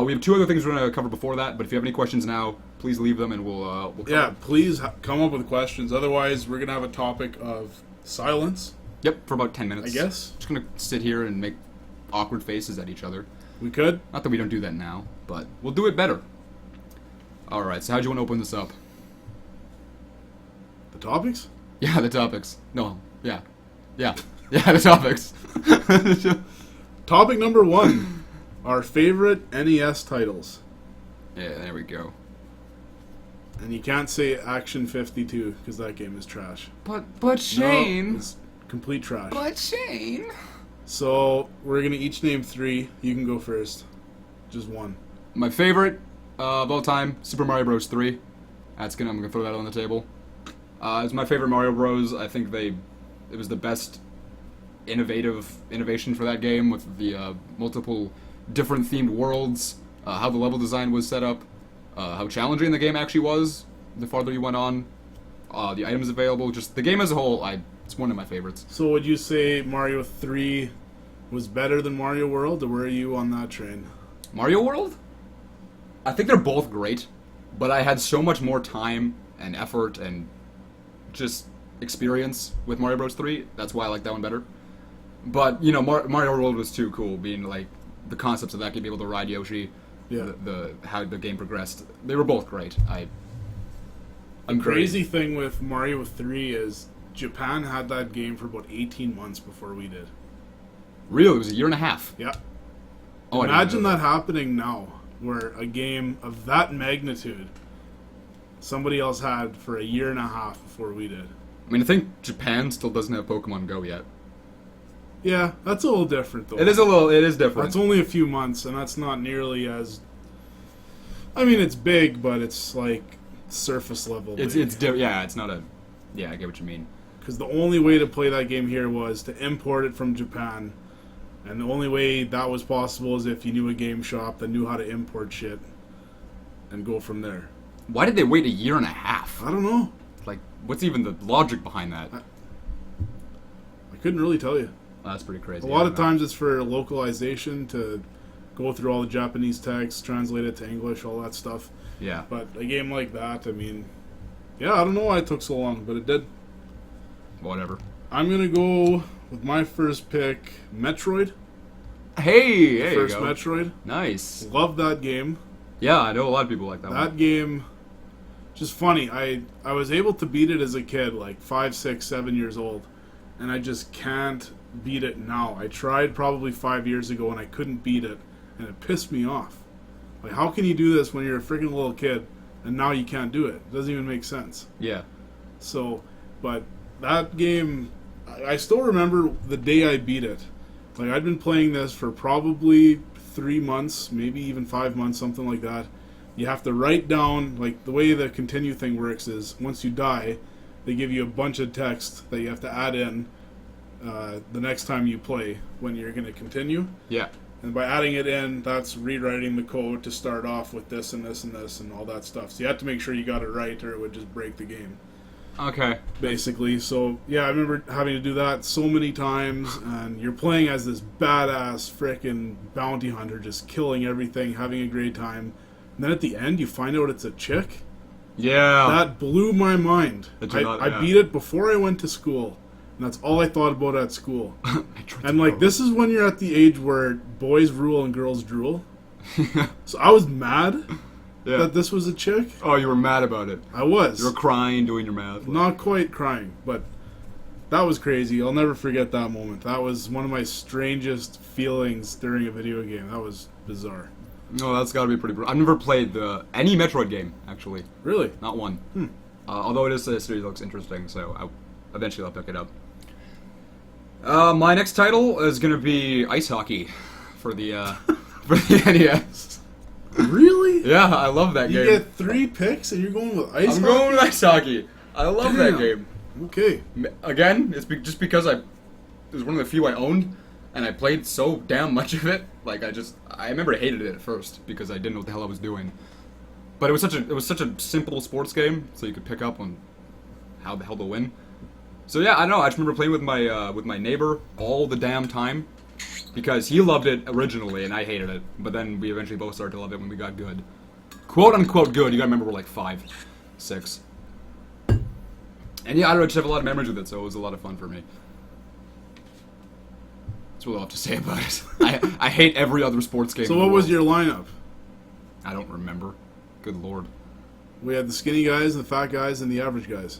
S1: We have 2 other things we're going to cover before that, but if you have any questions now, please leave them and we'll cover.
S2: Yeah, please come up with questions. Otherwise, we're going to have a topic of silence.
S1: Yep, for about 10 minutes.
S2: I guess.
S1: Just going to sit here and make awkward faces at each other.
S2: We could.
S1: Not that we don't do that now, but we'll do it better. Alright, so how'd you want to open this up?
S2: The topics?
S1: Yeah, the topics. No, yeah. Yeah, the topics.
S2: Topic number 1. Our favorite NES titles.
S1: Yeah, there we go.
S2: And you can't say Action 52, because that game is trash.
S1: But Shane...
S2: No, it's complete trash.
S1: But Shane...
S2: So, we're going to each name 3. You can go first. Just one.
S1: My favorite of all time, Super Mario Bros. 3. I'm gonna throw that on the table. It's my favorite Mario Bros. I think it was the best innovation for that game with the multiple different themed worlds, how the level design was set up, how challenging the game actually was the farther you went on, the items available, just the game as a whole. It's one of my favorites.
S2: So would you say Mario 3 was better than Mario World, or were you on that train?
S1: Mario World? I think they're both great, but I had so much more time and effort and just experience with Mario Bros. 3. That's why I like that one better. But, you know, Mario World was too cool, being like the concepts of that game, being able to ride Yoshi,
S2: Yeah.
S1: how the game progressed. They were both great.
S2: The crazy thing with Mario 3 is Japan had that game for about 18 months before we did.
S1: Really? It was a year and a half?
S2: Yeah.
S1: Oh,
S2: Imagine that happening now, where a game of that magnitude somebody else had for a year and a half before we did.
S1: I mean, I think Japan still doesn't have Pokemon Go yet.
S2: Yeah, that's a little different, though.
S1: It is different.
S2: That's only a few months, and that's not nearly as... I mean, it's big, but it's like surface level big.
S1: Yeah, it's not a... Yeah, I get what you mean.
S2: Because the only way to play that game here was to import it from Japan. And the only way that was possible is if you knew a GameShop that knew how to import shit and go from there.
S1: Why did they wait a year and a half?
S2: I don't know.
S1: Like, what's even the logic behind that?
S2: I couldn't really tell you.
S1: Oh, that's pretty crazy.
S2: A lot of times it's for localization, to go through all the Japanese text, translate it to English, all that stuff.
S1: Yeah.
S2: But a game like that, I mean... Yeah, I don't know why it took so long, but it did.
S1: Whatever.
S2: I'm going to go with my first pick, Metroid.
S1: Hey, there you
S2: First
S1: go.
S2: Metroid.
S1: Nice.
S2: Love that game.
S1: Yeah, I know a lot of people like that one.
S2: That game, just funny. I was able to beat it as a kid, like 5, 6, 7 years old, and I just can't beat it now. I tried probably 5 years ago and I couldn't beat it, and it pissed me off. Like, how can you do this when you're a freaking little kid and now you can't do it? It doesn't even make sense.
S1: Yeah.
S2: So, but that game, I still remember the day I beat it. Like, I'd been playing this for probably 3 months, maybe even 5 months, something like that. You have to write down, like, the way the continue thing works is, once you die, they give you a bunch of text that you have to add in the next time you play when you're going to continue.
S1: Yeah.
S2: And by adding it in, that's rewriting the code to start off with this and this and this and all that stuff. So you have to make sure you got it right, or it would just break the game.
S1: Okay.
S2: Basically. So, yeah, I remember having to do that so many times, and you're playing as this badass frickin' bounty hunter, just killing everything, having a great time. And then at the end, you find out it's a chick.
S1: Yeah.
S2: That blew my mind.
S1: Yeah.
S2: I beat it before I went to school, and that's all I thought about at school. And, like, this is when you're at the age where boys rule and girls drool. So I was mad that this was a chick.
S1: Oh, you were mad about it.
S2: I was.
S1: You were crying, doing your math.
S2: Not quite crying, but That was crazy. I'll never forget that moment. That was one of my strangest feelings during a video game. That was bizarre.
S1: No, that's got to be pretty. I've never played any Metroid game actually.
S2: Really?
S1: Not one. Although it is a series that looks interesting, so eventually I'll pick it up. My next title is gonna be ice hockey for the for the NES.
S2: Really?
S1: Yeah, I love that
S2: You
S1: game.
S2: get 3 picks and you're going with ice
S1: I'm
S2: hockey?
S1: going with ice hockey. I love that
S2: Damn.
S1: game.
S2: Okay.
S1: Again, it's just because it was one of the few I owned, and I played so damn much of it. Like I remember I hated it at first because I didn't know what the hell I was doing. But it was such a simple sports game, so you could pick up on how the hell to win. So yeah, I don't know. I just remember playing with my neighbor all the damn time because he loved it originally and I hated it. But then we eventually both started to love it when we got good, quote unquote good. You gotta remember we're like 5, 6. And yeah, I don't know, I just have a lot of memories with it, so it was a lot of fun for me. That's what I'll have to say about it. I hate every other sports game.
S2: So
S1: in the
S2: what was
S1: world.
S2: your lineup?
S1: I don't remember. Good lord.
S2: We had the skinny guys, the fat guys, and the average guys.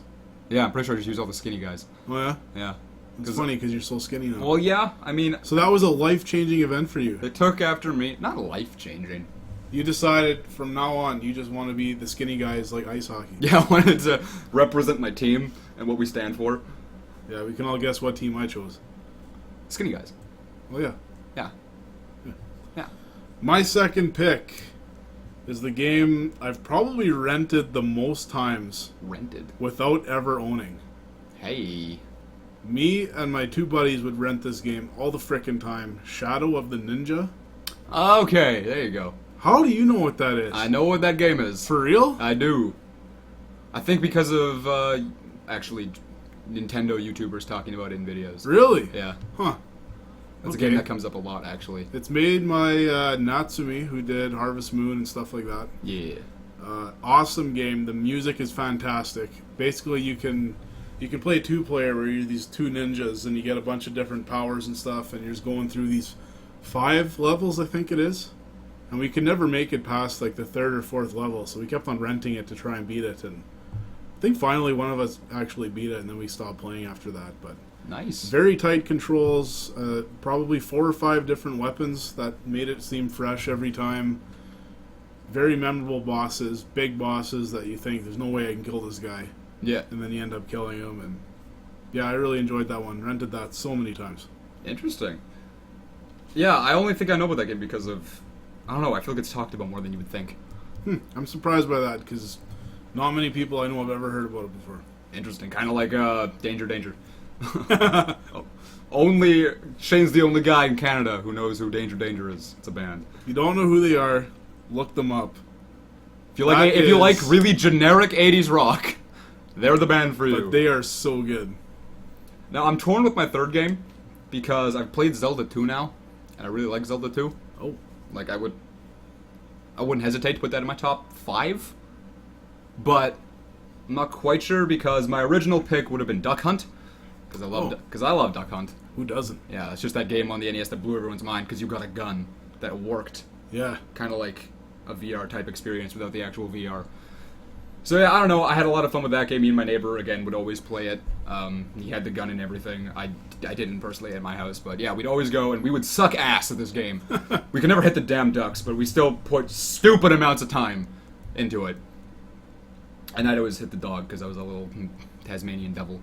S1: Yeah, I'm pretty sure I just used all the skinny guys.
S2: Oh yeah?
S1: Yeah.
S2: It's funny because you're so skinny now.
S1: Well, yeah, I mean,
S2: So that was a life-changing event for you.
S1: it took after me. Not life-changing.
S2: You decided from now on you just want to be the skinny guys like ice hockey.
S1: Yeah, I wanted to represent my team and what we stand for.
S2: Yeah, we can all guess what team I chose.
S1: Skinny guys.
S2: Oh yeah.
S1: Yeah.
S2: Yeah.
S1: Yeah.
S2: My second pick is the game I've probably rented the most times
S1: Rented.
S2: without ever owning.
S1: Hey.
S2: Me and my 2 buddies would rent this game all the frickin' time. Shadow of the Ninja.
S1: Okay, there you go.
S2: How do you know what that is?
S1: I know what that game is.
S2: For real?
S1: I do. I think because of, actually, Nintendo YouTubers talking about it in videos.
S2: Really?
S1: Yeah.
S2: Huh.
S1: That's a
S2: Okay.
S1: game that comes up a lot, actually.
S2: It's made by Natsumi, who did Harvest Moon and stuff like that.
S1: Yeah.
S2: Awesome game. The music is fantastic. Basically, you can play 2-player where you're these 2 ninjas and you get a bunch of different powers and stuff, and you're just going through these 5 levels, I think it is. And we could never make it past like the 3rd or 4th level, so we kept on renting it to try and beat it. And I think finally one of us actually beat it, and then we stopped playing after that. But
S1: Nice.
S2: very tight controls, probably 4 or 5 different weapons that made it seem fresh every time. Very memorable bosses, big bosses that you think, there's no way I can kill this guy.
S1: Yeah.
S2: And then you end up killing him. And yeah, I really enjoyed that one. Rented that so many times.
S1: Interesting. Yeah, I only think I know about that game because of... I don't know, I feel like it's talked about more than you would think.
S2: I'm surprised by that because not many people I know have ever heard about it before.
S1: Interesting. Kind of like, Danger Danger. Oh. Only... Shane's the only guy in Canada who knows who Danger Danger is. It's a band.
S2: If you don't know who they are, look them up.
S1: If you like really generic 80s rock, they're the band for you.
S2: But they are so good.
S1: Now, I'm torn with my third game because I've played Zelda 2 now, and I really like Zelda 2.
S2: Oh.
S1: Like, I wouldn't hesitate to put that in my top 5, but I'm not quite sure because my original pick would have been Duck Hunt, because I love Duck Hunt.
S2: Who doesn't?
S1: Yeah, it's just that game on the NES that blew everyone's mind because you got a gun that worked,
S2: Yeah.
S1: kind of like a VR type experience without the actual VR. So yeah, I don't know. I had a lot of fun with that game. Me and my neighbor again would always play it. He had the gun and everything. I didn't personally at my house, but yeah, we'd always go and we would suck ass at this game. We could never hit the damn ducks, but we still put stupid amounts of time into it. And I'd always hit the dog because I was a little Tasmanian devil.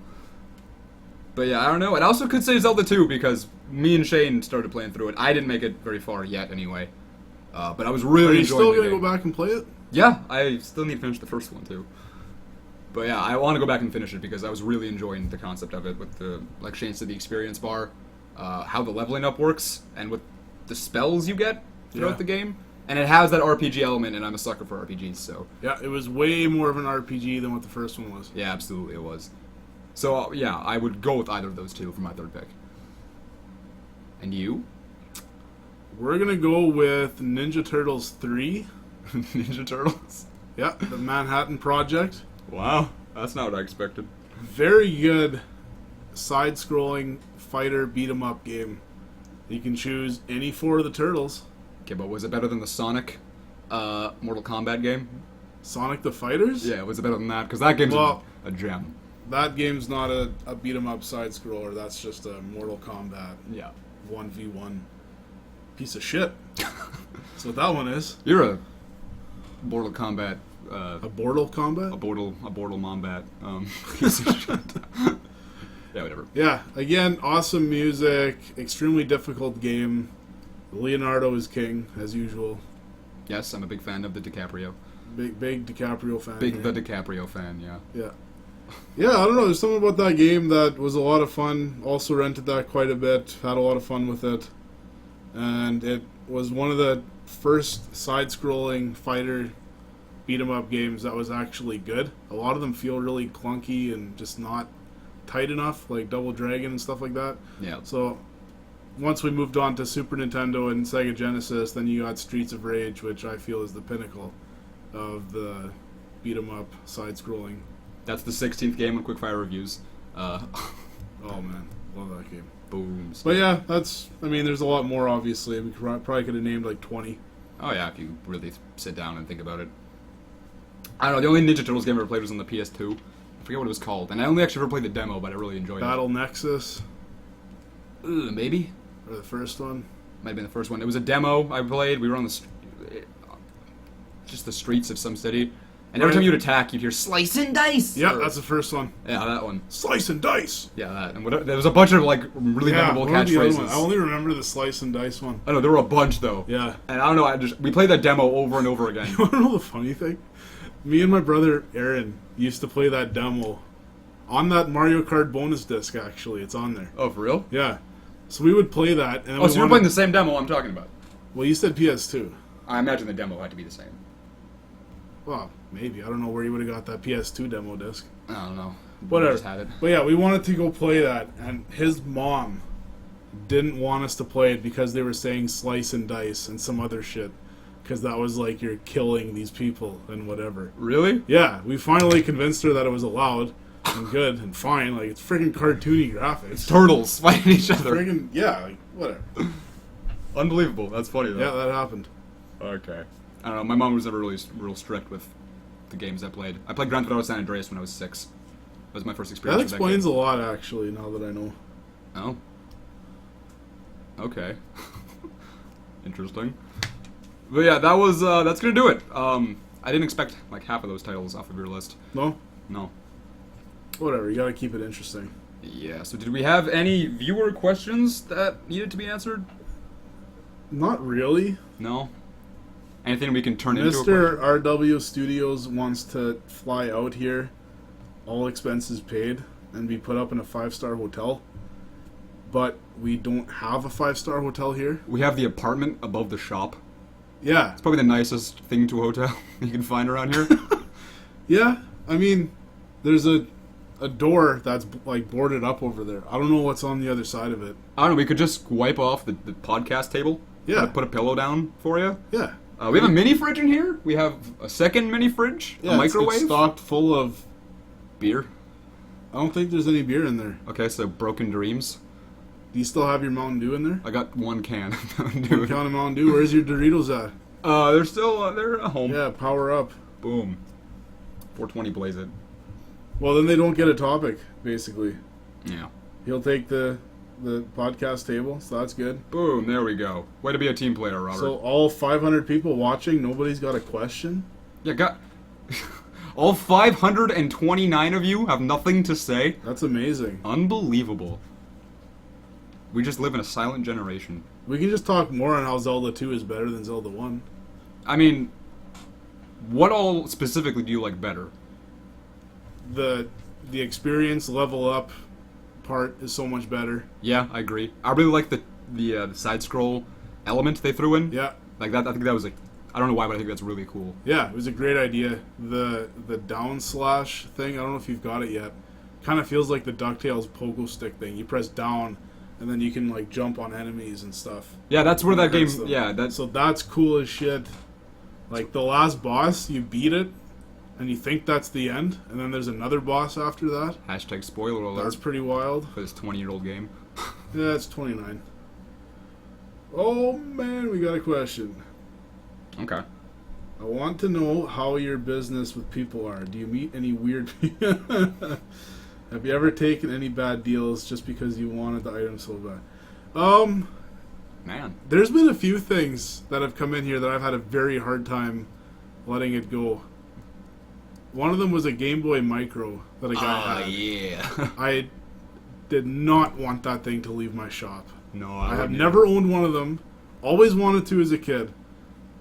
S1: But yeah, I don't know. And I also could say Zelda 2 because me and Shane started playing through it. I didn't make it very far yet anyway. But I was really
S2: Are you
S1: enjoying
S2: still
S1: the
S2: going to
S1: game.
S2: go back and play it?
S1: Yeah, I still need to finish the first one too. But yeah, I want to go back and finish it because I was really enjoying the concept of it with the, like Shane said, the experience bar, how the leveling up works, and with the spells you get throughout the game. And it has that RPG element, and I'm a sucker for RPGs, so...
S2: Yeah, it was way more of an RPG than what the first one was.
S1: Yeah, absolutely it was. So, yeah, I would go with either of those two for my third pick. And you?
S2: We're going to go with Ninja Turtles 3.
S1: Ninja Turtles?
S2: Yeah, the Manhattan Project.
S1: Wow, that's not what I expected.
S2: Very good side-scrolling fighter beat-em-up game. You can choose any 4 of the Turtles.
S1: Okay, but was it better than the Sonic Mortal Kombat game?
S2: Sonic the Fighters?
S1: Yeah, was it better than that? Because that game's
S2: Well,
S1: a gem.
S2: that game's not a beat 'em up side scroller. That's just a Mortal Kombat
S1: Yeah.
S2: 1v1 piece of shit. That's what that one is.
S1: You're a Mortal Kombat.
S2: A Mortal Kombat?
S1: A Bortal Mombat. Piece of shit. Yeah, whatever.
S2: Yeah, again, awesome music, extremely difficult game. Leonardo is king, as usual.
S1: Yes, I'm a big fan of the DiCaprio.
S2: Big DiCaprio fan.
S1: Big
S2: here.
S1: the DiCaprio fan, yeah.
S2: Yeah. Yeah, I don't know. There's something about that game that was a lot of fun. Also rented that quite a bit. Had a lot of fun with it. And it was one of the first side-scrolling fighter beat-em-up games that was actually good. A lot of them feel really clunky and just not tight enough, like Double Dragon and stuff like that.
S1: Yeah.
S2: So once we moved on to Super Nintendo and Sega Genesis, then you got Streets of Rage, which I feel is the pinnacle of the beat-em-up side-scrolling.
S1: That's the 16th game on Quickfire Reviews.
S2: Oh man, love that game.
S1: Boom.
S2: But yeah, there's a lot more, obviously. We probably could have named like 20.
S1: Oh yeah, if you really sit down and think about it. I don't know, the only Ninja Turtles game I ever played was on the PS2. I forget what it was called. And I only actually ever played the demo, but I really enjoyed
S2: Battle Nexus,
S1: it. Maybe?
S2: or the first one.
S1: Might have been the first one. It was a demo I played. We were on just the streets of some city. And every
S2: Right.
S1: time you'd attack, you'd hear slice and dice!
S2: Yeah,
S1: Or-
S2: that's the first one.
S1: Yeah, that one.
S2: Slice and dice!
S1: Yeah, that. And there was a bunch of, like, really memorable
S2: what are the other ones? I
S1: catchphrases.
S2: only remember the slice and dice one.
S1: I know, there were a bunch, though.
S2: Yeah.
S1: And I don't know, we played that demo over and over again.
S2: You want to know the funny thing? Me and my brother Aaron used to play that demo on that Mario Kart bonus disc, actually. It's on there.
S1: Oh, for real?
S2: Yeah. So we would play that. And then
S1: Oh, so you're playing the same demo I'm talking about.
S2: Well, you said PS2.
S1: I imagine the demo had to be the same.
S2: Well, maybe. I don't know where you would have got that PS2 demo disc.
S1: I don't know.
S2: Whatever.
S1: I just had it.
S2: But yeah, we wanted to go play that, and his mom didn't want us to play it because they were saying slice and dice and some other shit. Because that was like, you're killing these people and whatever.
S1: Really?
S2: Yeah, we finally convinced her that it was allowed and good and fine. Like, it's freaking cartoony graphics.
S1: Turtles fighting each other.
S2: Friggin', yeah, like, whatever.
S1: Unbelievable. That's funny, though.
S2: Yeah, that happened.
S1: Okay. I don't know. My mom was never really real strict with the games I played. I played Grand Theft Auto San Andreas when I was 6. That was my first
S2: That
S1: experience with
S2: explains
S1: that
S2: a lot, actually, now that I know.
S1: game. Oh. Okay. Interesting. But yeah, that was that's gonna do it. I didn't expect like half of those titles off of your list.
S2: No?
S1: No.
S2: Whatever, you gotta keep it interesting.
S1: Yeah. So did we have any viewer questions that needed to be answered?
S2: Not really.
S1: No. Anything we can turn into a question?
S2: Mr. RW Studios wants to fly out here, all expenses paid, and be put up in a 5-star hotel. But we don't have a 5-star hotel here.
S1: We have the apartment above the shop.
S2: Yeah.
S1: It's probably the nicest thing to a hotel you can find around here.
S2: Yeah. I mean, there's a door that's like boarded up over there. I don't know what's on the other side of it.
S1: I don't know, we could just wipe off the podcast table.
S2: Yeah.
S1: Put a pillow down for you.
S2: Yeah.
S1: We have a mini fridge in here. We have a second mini fridge.
S2: Yeah,
S1: a microwave.
S2: It's stocked full of
S1: Beer.
S2: I don't think there's any beer in there.
S1: Okay, so Broken Dreams.
S2: Do you still have your Mountain Dew in there?
S1: I got one can.
S2: One can of Mountain Dew. Where's your Doritos at?
S1: They're still they're at home.
S2: Yeah, power up.
S1: Boom. 420 blaze it.
S2: Well, then they don't get a topic, basically.
S1: Yeah.
S2: He'll take the podcast table, so that's good.
S1: Boom. There we go. Way to be a team player, Robert.
S2: So all 500 people watching, nobody's got a question?
S1: Yeah, got. All 529 of you have nothing to say.
S2: That's amazing.
S1: Unbelievable. We just live in a silent generation.
S2: We can just talk more on how Zelda 2 is better than Zelda 1.
S1: I mean, what all specifically do you like better?
S2: The experience level up part is so much better.
S1: Yeah, I agree. I really like the side scroll element they threw in.
S2: Yeah.
S1: Like that. I think that was like, I don't know why, but I think that's really cool.
S2: Yeah, it was a great idea. The down slash thing, I don't know if you've got it yet. Kind of feels like the DuckTales pogo stick thing. You press down, and then you can like jump on enemies and stuff.
S1: Yeah, that's where that game.
S2: Hurts them.
S1: Yeah, that's
S2: So that's cool as shit. Like the last boss, you beat it, and you think that's the end, and then there's another boss after that.
S1: hashtag spoiler alert
S2: That's pretty wild.
S1: for this 20-year-old game.
S2: Yeah, it's 29. Oh man, we got a question.
S1: Okay.
S2: I want to know how your business with people are. Do you meet any weird people? Have you ever taken any bad deals just because you wanted the item so bad?
S1: Man.
S2: There's been a few things that have come in here that I've had a very hard time letting it go. One of them was a Game Boy Micro that a guy had.
S1: Yeah.
S2: I did not want that thing to leave my shop.
S1: No,
S2: I have never owned one of them. Always wanted to as a kid.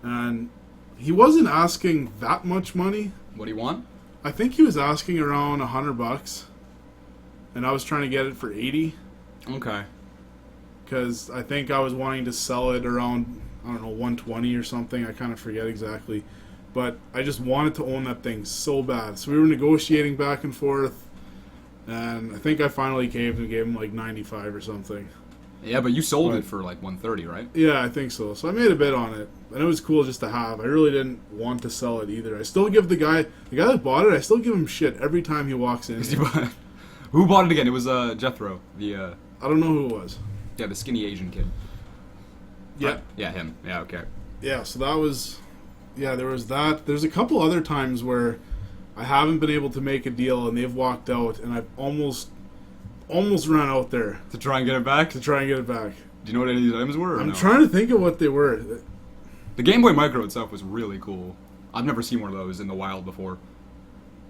S2: And he wasn't asking that much money.
S1: What do you want?
S2: I think he was asking around $100. And I was trying to get it for 80.
S1: Okay.
S2: Because I think I was wanting to sell it around, I don't know, 120 or something. I kind of forget exactly. But I just wanted to own that thing so bad. So we were negotiating back and forth. And I think I finally caved and gave him like 95 or something.
S1: Yeah, but you sold it for like 130, right?
S2: Yeah, I think so. So I made a bid on it. And it was cool just to have. I really didn't want to sell it either. I still give the guy that bought it, I still give him shit every time he walks in.
S1: Who bought it again? It was Jethro.
S2: I don't know who it was.
S1: Yeah, the skinny Asian kid.
S2: Yeah.
S1: Yeah, him. Yeah, okay.
S2: Yeah, so that was... Yeah, there was that. There's a couple other times where I haven't been able to make a deal and they've walked out and I've almost ran out there.
S1: To try and get it back?
S2: To try and get it back.
S1: Do you know what any of these items were?
S2: I'm trying to think of what they were.
S1: The Game Boy Micro itself was really cool. I've never seen one of those in the wild before.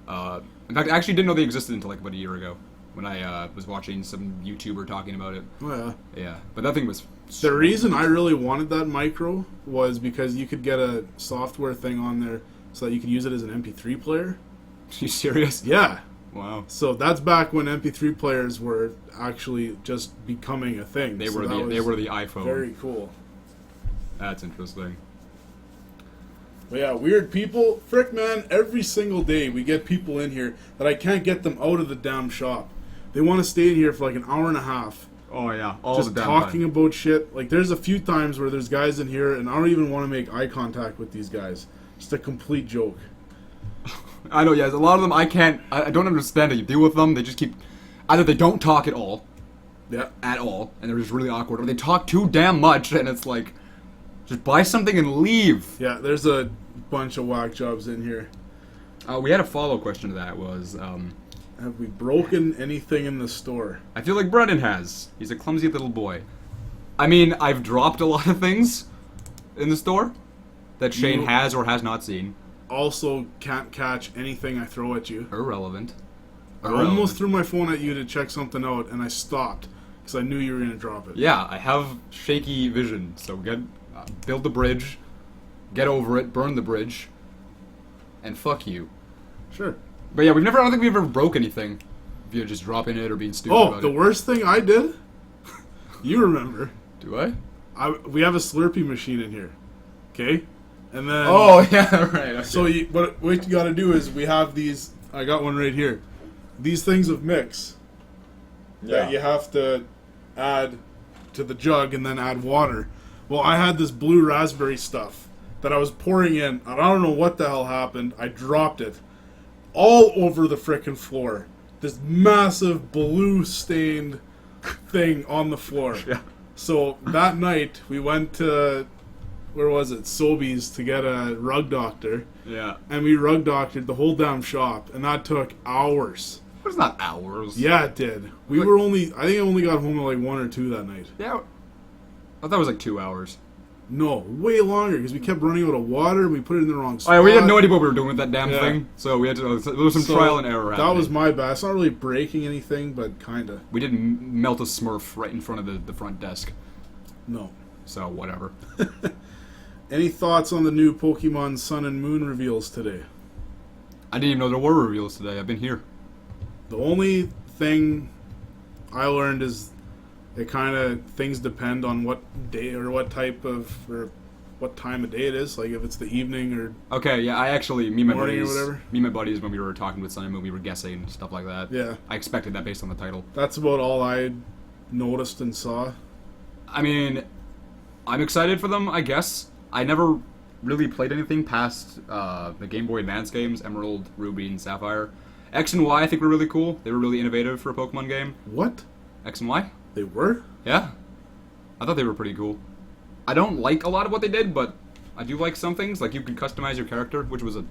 S1: In fact, I actually didn't know they existed until like about a year ago when I was watching some YouTuber talking about it.
S2: Oh, yeah.
S1: Yeah, but that thing was...
S2: The reason I really wanted that Micro was because you could get a software thing on there so that you could use it as an MP3 player.
S1: Are you serious?
S2: Yeah.
S1: Wow.
S2: So that's back when MP3 players were actually just becoming a thing.
S1: They were the iPhone.
S2: Very cool.
S1: That's interesting.
S2: But yeah, weird people. Frick, man, every single day we get people in here that I can't get them out of the damn shop. They want to stay in here for like an hour and a half.
S1: Oh, yeah. All
S2: just
S1: the damn
S2: talking
S1: time.
S2: about shit. Like, there's a few times where there's guys in here, and I don't even want to make eye contact with these guys. Just a complete joke.
S1: I know, yeah. A lot of them, I don't understand how you deal with them. They just keep... Either they don't talk at all.
S2: Yeah.
S1: At all. And they're just really awkward. Or they talk too damn much, and it's like... Just buy something and leave.
S2: Yeah, there's a bunch of whack jobs in here.
S1: We had a follow question to that. Was
S2: have we broken anything in the store?
S1: I feel like Brandon has. He's a clumsy little boy. I mean, I've dropped a lot of things in the store that Shane has or has not seen.
S2: Also, can't catch anything I throw at you.
S1: Irrelevant.
S2: I almost threw my phone at you to check something out, and I stopped because I knew you were going to drop it.
S1: Yeah, I have shaky vision, so build the bridge, get over it, burn the bridge, and fuck you.
S2: Sure.
S1: But yeah, I don't think we've ever broke anything via just dropping it or being stupid about it.
S2: Oh, the worst thing I did? You remember.
S1: Do I?
S2: We have a Slurpee machine in here. Okay? And then...
S1: Oh, yeah, right. Okay.
S2: So what you got to do is we have these... I got one right here. These things of mix.
S1: Yeah.
S2: That you have to add to the jug and then add water. Well, I had this blue raspberry stuff that I was pouring in. And I don't know what the hell happened. I dropped it all over the frickin' floor. This massive blue stained thing on the floor.
S1: Yeah.
S2: So that night we went to, where was it? Sobeys to get a rug doctor.
S1: Yeah.
S2: And we rug doctored the whole damn shop, and that took hours.
S1: It was not hours.
S2: Yeah, it did. I think I only got home at like 1 or 2 that night.
S1: Yeah. I thought it was like 2 hours.
S2: No, way longer, because we kept running out of water, and we put it in the wrong spot.
S1: Oh, yeah, we had no idea what we were doing with that damn thing, so we had to. There was some trial and error happening.
S2: That was my bad. It's not really breaking anything, but kinda.
S1: We didn't melt a Smurf right in front of the front desk.
S2: No.
S1: So whatever.
S2: Any thoughts on the new Pokemon Sun and Moon reveals today?
S1: I didn't even know there were reveals today. I've been here.
S2: The only thing I learned is it kind of things depend on what day or what type of or what time of day it is. Like if it's the evening or
S1: okay, yeah. I actually me and my
S2: morning
S1: buddies,
S2: or whatever.
S1: me and my buddies when we were talking with Sun and Moon, we were guessing and stuff like that.
S2: Yeah,
S1: I expected that based on the title.
S2: that's about all I noticed and saw.
S1: I mean, I'm excited for them. I guess I never really played anything past the Game Boy Advance games, Emerald, Ruby, and Sapphire. X and Y I think were really cool. They were really innovative for a Pokemon game.
S2: What?
S1: X and Y?
S2: They were?
S1: Yeah. I thought they were pretty cool. I don't like a lot of what they did, but I do like some things. Like you could customize your character, which was a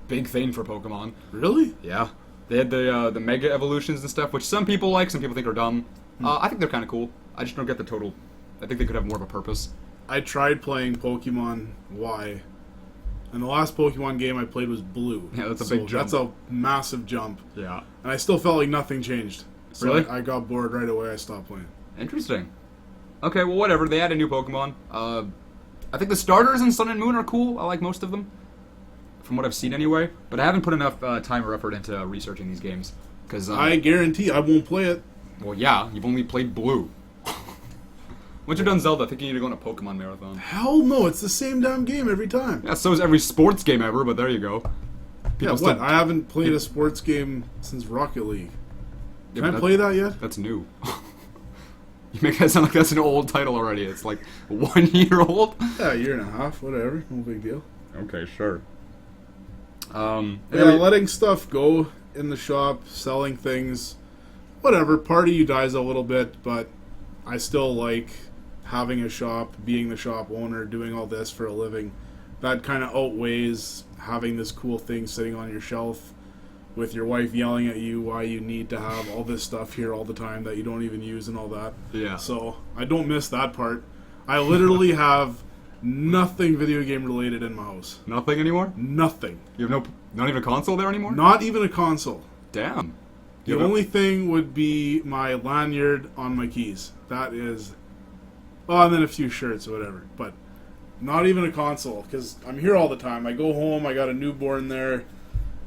S1: big thing for Pokemon.
S2: Really?
S1: Yeah. They had the Mega Evolutions and stuff, which some people like, some people think are dumb. I think they're kind of cool. I just don't get the total. I think they could have more of a purpose.
S2: I tried playing Pokemon Y, and the last Pokemon game I played was Blue.
S1: Yeah, that's a big jump.
S2: That's a massive jump.
S1: Yeah.
S2: And I still felt like nothing changed. So
S1: Really?
S2: I got bored right away. I stopped playing.
S1: Interesting. Okay, well, whatever. They added new Pokemon. I think the starters in Sun and Moon are cool. I like most of them, from what I've seen anyway. But I haven't put enough time or effort into researching these games. Cause,
S2: I guarantee I won't play it.
S1: Well, yeah, you've only played Blue. Once you're done Zelda, I think you need to go on a Pokemon marathon.
S2: Hell no, it's the same damn game every time.
S1: Yeah, so is every sports game ever, but there you go.
S2: Yeah, what? I haven't played a sports game since Rocket League. Can I play that yet?
S1: That's new. You make that sound like that's an old title already. It's like 1 year old.
S2: Yeah, a year and a half, whatever. No big deal.
S1: Okay, sure.
S2: Yeah, letting stuff go in the shop, selling things, whatever. Part of you dies a little bit, but I still like having a shop, being the shop owner, doing all this for a living. That kind of outweighs having this cool thing sitting on your shelf with your wife yelling at you why you need to have all this stuff here all the time that you don't even use and all that.
S1: Yeah.
S2: So I don't miss that part. I literally have nothing video game related in my house.
S1: Nothing anymore?
S2: Nothing.
S1: You have not even a console there anymore?
S2: Not even a console.
S1: Damn.
S2: The only thing would be my lanyard on my keys. That is... Oh, and then a few shirts or whatever. But not even a console, because I'm here all the time. I go home, I got a newborn there.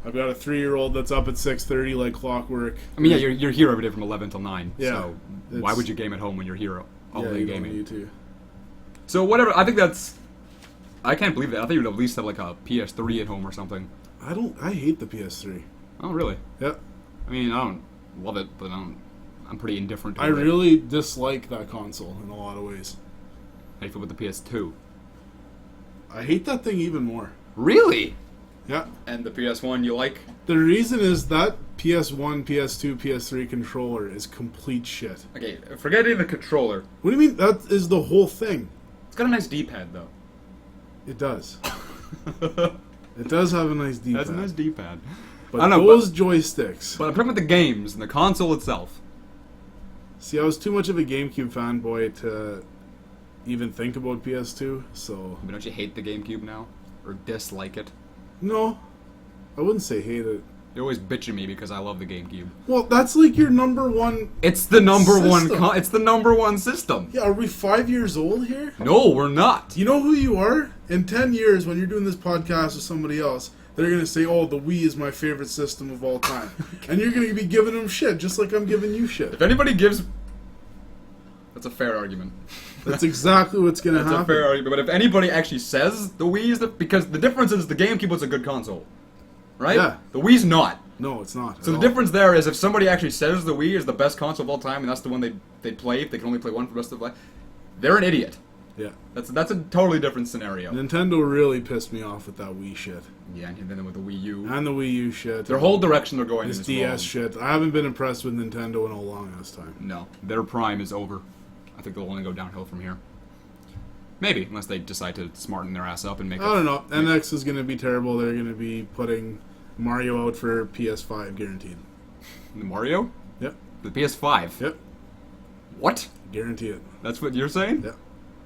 S2: I've got a 3-year-old that's up at 6:30 like clockwork.
S1: I mean, yeah, you're here every day from 11 till 9.
S2: Yeah,
S1: so why would you game at home when you're here all day
S2: you
S1: gaming?
S2: don't need to.
S1: So whatever, I think that's... I can't believe that. I think you'd at least have like a PS3 at home or something.
S2: I hate the PS3.
S1: Oh, really?
S2: Yeah.
S1: I mean, I don't love it, but I'm pretty indifferent to it.
S2: I really dislike that console in a lot of ways.
S1: How do you feel with the PS2?
S2: I hate that thing even more.
S1: Really?
S2: Yeah.
S1: And the PS1 you like?
S2: The reason is that PS1, PS2, PS3 controller is complete shit.
S1: Okay, forgetting the controller.
S2: What do you mean that is the whole thing?
S1: It's got a nice D-pad, though.
S2: It does. It does have a nice D-pad.
S1: That's a nice D-pad.
S2: But
S1: I know,
S2: those joysticks...
S1: But I'm talking about the games and the console itself.
S2: See, I was too much of a GameCube fanboy to even think about PS2, so...
S1: But don't you hate the GameCube now? Or dislike it?
S2: No. I wouldn't say hate it.
S1: You're always bitching me because I love the GameCube.
S2: Well, that's like your number one...
S1: It's the number
S2: system.
S1: one... it's the number one system.
S2: Yeah, are we 5 years old here?
S1: No, we're not.
S2: You know who you are? In 10 years, when you're doing this podcast with somebody else, they're going to say, oh, the Wii is my favorite system of all time. And you're going to be giving them shit, just like I'm giving you shit.
S1: If anybody gives... That's a fair argument.
S2: That's exactly what's going to happen.
S1: That's a fair argument. But if anybody actually says the Wii is the... Because the difference is the GameCube was a good console. Right?
S2: Yeah.
S1: The Wii's not.
S2: No, it's not.
S1: So the difference there is if somebody actually says the Wii is the best console of all time and that's the one they play, if they can only play one for the rest of their life, they're an idiot.
S2: Yeah.
S1: That's a totally different scenario.
S2: Nintendo really pissed me off with that Wii shit.
S1: Yeah, and then with the Wii U.
S2: And the Wii U shit.
S1: Their whole direction they're going
S2: This
S1: in is
S2: DS
S1: wrong.
S2: shit. I haven't been impressed with Nintendo in a long ass time.
S1: No. Their prime is over. I think they'll only go downhill from here. Maybe, unless they decide to smarten their ass up and make
S2: I don't know. NX is going to be terrible. They're going to be putting Mario out for PS5 guaranteed.
S1: Mario?
S2: Yep.
S1: The PS5?
S2: Yep.
S1: What?
S2: Guarantee it.
S1: That's what you're saying?
S2: Yep.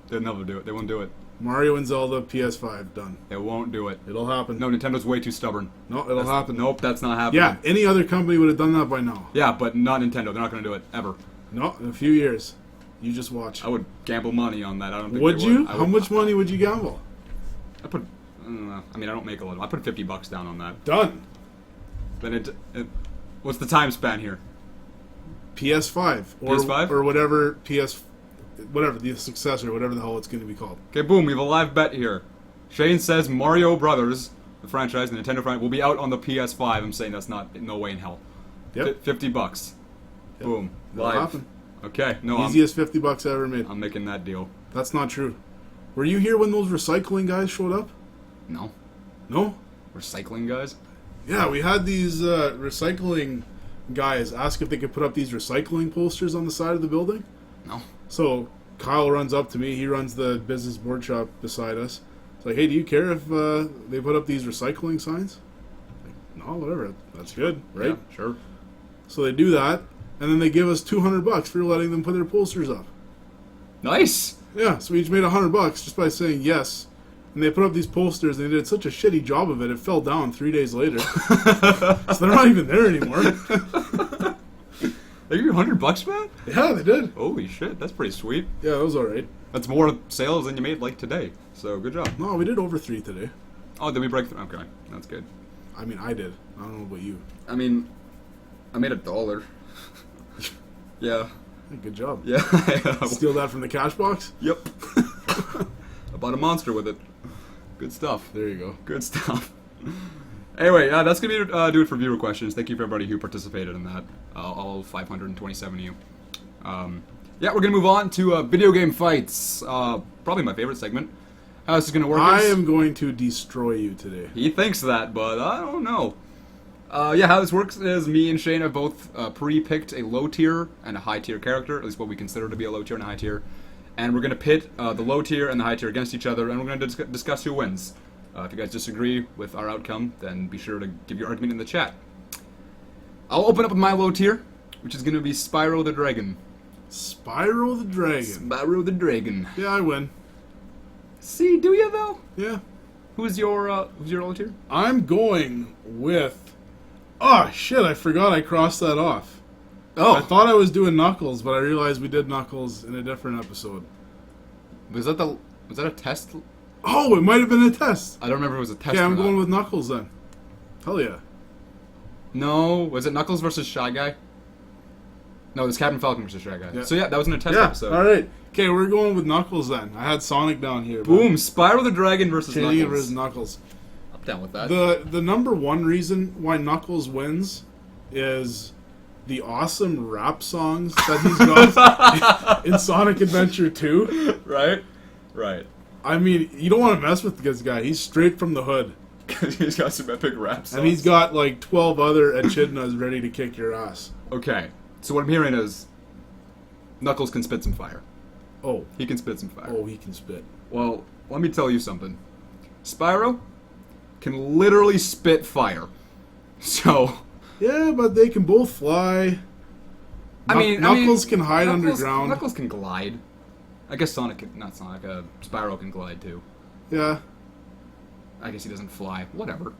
S1: They'll never do it. They won't do it.
S2: Mario and Zelda PS5 done.
S1: They won't do it.
S2: It'll happen.
S1: No, Nintendo's way too stubborn.
S2: No, it'll happen.
S1: Nope, that's not happening.
S2: Yeah, any other company would have done that by now.
S1: Yeah, but not Nintendo. They're not going to do it ever.
S2: No, in a few years. You just watch.
S1: I would gamble money on that. I don't think
S2: Would
S1: they
S2: you?
S1: would.
S2: How much money would you gamble?
S1: I put. I mean, I don't make a lot. I put $50 down on that.
S2: Done.
S1: Then what's the time span here?
S2: PS5 or
S1: PS5?
S2: or whatever whatever the successor, whatever the hell it's going to be called.
S1: Okay, boom. We have a live bet here. Shane says Mario Brothers, the franchise, the Nintendo franchise, will be out on the PS5. I'm saying that's not no way in hell.
S2: Yep.
S1: $50.
S2: Yep.
S1: Boom.
S2: It'll
S1: Live.
S2: happen.
S1: Okay. No,
S2: Easiest $50 I ever made.
S1: I'm making that deal.
S2: That's not true. Were you here when those recycling guys showed up?
S1: No.
S2: No?
S1: Recycling guys?
S2: Yeah, we had these recycling guys ask if they could put up these recycling posters on the side of the building.
S1: No.
S2: So Kyle runs up to me. He runs the business board shop beside us. It's like, hey, do you care if they put up these recycling signs? Like, Oh, whatever. That's good, right?
S1: Yeah, sure.
S2: So they do that, and then they give us $200 for letting them put their posters up.
S1: Nice.
S2: Yeah, so we each made $100 just by saying yes. And they put up these posters, and they did such a shitty job of it, it fell down 3 days later. So they're not even there anymore.
S1: They give you $100 for that?
S2: Yeah, they did.
S1: Holy shit, that's pretty sweet.
S2: Yeah, that was alright.
S1: That's more sales than you made like today. So good job.
S2: No, we did over 3 today.
S1: Oh, did we break through? Okay, that's good.
S2: I mean, I did. I don't know about you.
S1: I mean, I made $1. Yeah.
S2: Hey, good job.
S1: Yeah.
S2: Steal that from the cash box?
S1: Yep. I bought a monster with it. Good stuff.
S2: There you go.
S1: Good stuff. Anyway, that's going to do it for viewer questions. Thank you for everybody who participated in that. All 527 of you. Yeah, we're going to move on to video game fights. Probably my favorite segment. How this is going to work
S2: I
S1: is...
S2: am going to destroy you today.
S1: He thinks that, but I don't know. Yeah, how this works is me and Shane have both pre-picked a low tier and a high tier character, at least what we consider to be a low tier and a high tier. And we're going to pit the low tier and the high tier against each other, and we're going to discuss who wins. If you guys disagree with our outcome, then be sure to give your argument in the chat. I'll open up with my low tier, which is going to be Spyro the Dragon.
S2: Spyro the Dragon.
S1: Spyro the Dragon.
S2: Yeah, I win.
S1: See, do you though?
S2: Yeah.
S1: Who's your low tier?
S2: I'm going with... Oh, shit, I forgot I crossed that off.
S1: Oh.
S2: I thought I was doing Knuckles, but I realized we did Knuckles in a different episode.
S1: Was that a test?
S2: Oh, it might have been a test.
S1: I don't remember if it was a test.
S2: Okay, I'm
S1: or
S2: going
S1: not.
S2: with Knuckles then. Hell yeah.
S1: No, was it Knuckles versus Shy Guy? No, it was Captain Falcon versus Shy Guy.
S2: Yeah.
S1: So yeah, that was in a test
S2: Yeah,
S1: episode.
S2: alright. Okay, we're going with Knuckles then. I had Sonic down here. but
S1: Boom, Spyro the Dragon versus
S2: changing it
S1: Knuckles.
S2: versus Knuckles.
S1: I'm down with that.
S2: The number one reason why Knuckles wins is the awesome rap songs that he's got in Sonic Adventure 2.
S1: Right? Right.
S2: I mean, you don't want to mess with this guy. He's straight from the hood.
S1: He's got some epic rap songs.
S2: And he's got like 12 other echidnas ready to kick your ass.
S1: Okay, so what I'm hearing is Knuckles can spit some fire.
S2: Oh.
S1: He can spit some fire.
S2: Oh, he can spit.
S1: Well, let me tell you something. Spyro can literally spit fire. So...
S2: Yeah, but they can both fly. Knuckles can hide underground.
S1: Knuckles can glide. I guess Spyro can glide too.
S2: Yeah.
S1: I guess he doesn't fly. Whatever.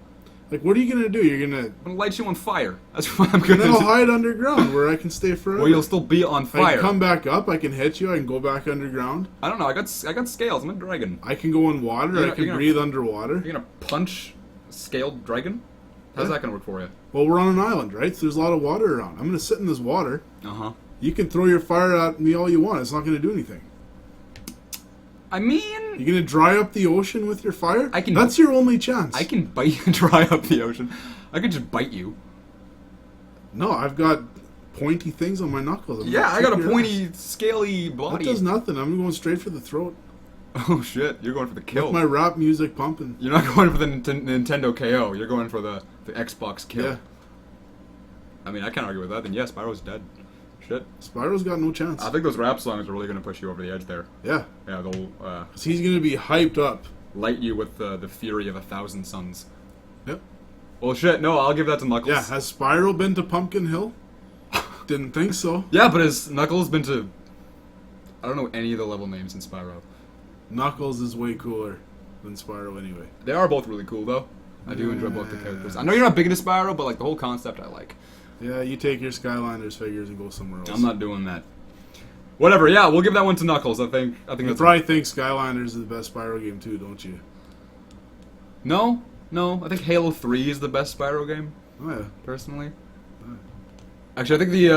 S2: Like, what are you gonna do? You're gonna...
S1: I'm gonna light you on fire. That's what I'm gonna
S2: And I'll
S1: do.
S2: hide underground where I can stay forever.
S1: Well, you'll still be on
S2: I
S1: fire.
S2: can come back up, I can hit you, I can go back underground.
S1: I don't know. I got scales. I'm a dragon.
S2: I can go in water,
S1: You're
S2: I
S1: gonna-
S2: can
S1: you're gonna-
S2: breathe underwater.
S1: You're gonna punch a scaled dragon? How's
S2: Yeah.
S1: that gonna work for you?
S2: Well, we're on an island, right? So there's a lot of water around. I'm gonna sit in this water.
S1: Uh-huh.
S2: You can throw your fire at me all you want. It's not gonna do anything.
S1: I mean...
S2: You're gonna dry up the ocean with your fire?
S1: I can-
S2: That's your only chance.
S1: I can bite you and dry up the ocean. I could just bite you.
S2: No, I've got pointy things on my knuckles. I'm
S1: Yeah,
S2: gonna
S1: I got
S2: kick
S1: a
S2: your
S1: pointy,
S2: ass.
S1: scaly
S2: That
S1: body.
S2: does nothing. I'm going straight for the throat.
S1: Oh shit, you're going for the kill.
S2: With my rap music pumping.
S1: You're not going for the Nintendo KO. You're going for the Xbox kill.
S2: Yeah.
S1: I mean, I can't argue with that. Then yes, Spyro's dead. Shit.
S2: Spyro's got no chance.
S1: I think those rap songs are really going to push you over the edge there.
S2: Yeah.
S1: Yeah, they'll
S2: 'Cause he's gonna be hyped up.
S1: light you with the fury of 1,000 suns.
S2: Yep.
S1: Well, shit, no, I'll give that to Knuckles.
S2: Yeah, has Spyro been to Pumpkin Hill? Didn't think so.
S1: Yeah, but has Knuckles been to... I don't know any of the level names in Spyro.
S2: Knuckles is way cooler than Spyro anyway.
S1: They are both really cool, though. I do enjoy both the characters. I know you're not big into Spyro, but like the whole concept I like.
S2: Yeah, you take your Skylanders figures and go somewhere else.
S1: I'm not doing that. Whatever, yeah, we'll give that one to Knuckles. I think
S2: You
S1: that's...
S2: probably think Skylanders is the best Spyro game too, don't you?
S1: No, I think Halo 3 is the best Spyro game,
S2: Oh yeah.
S1: personally. Actually, I think the,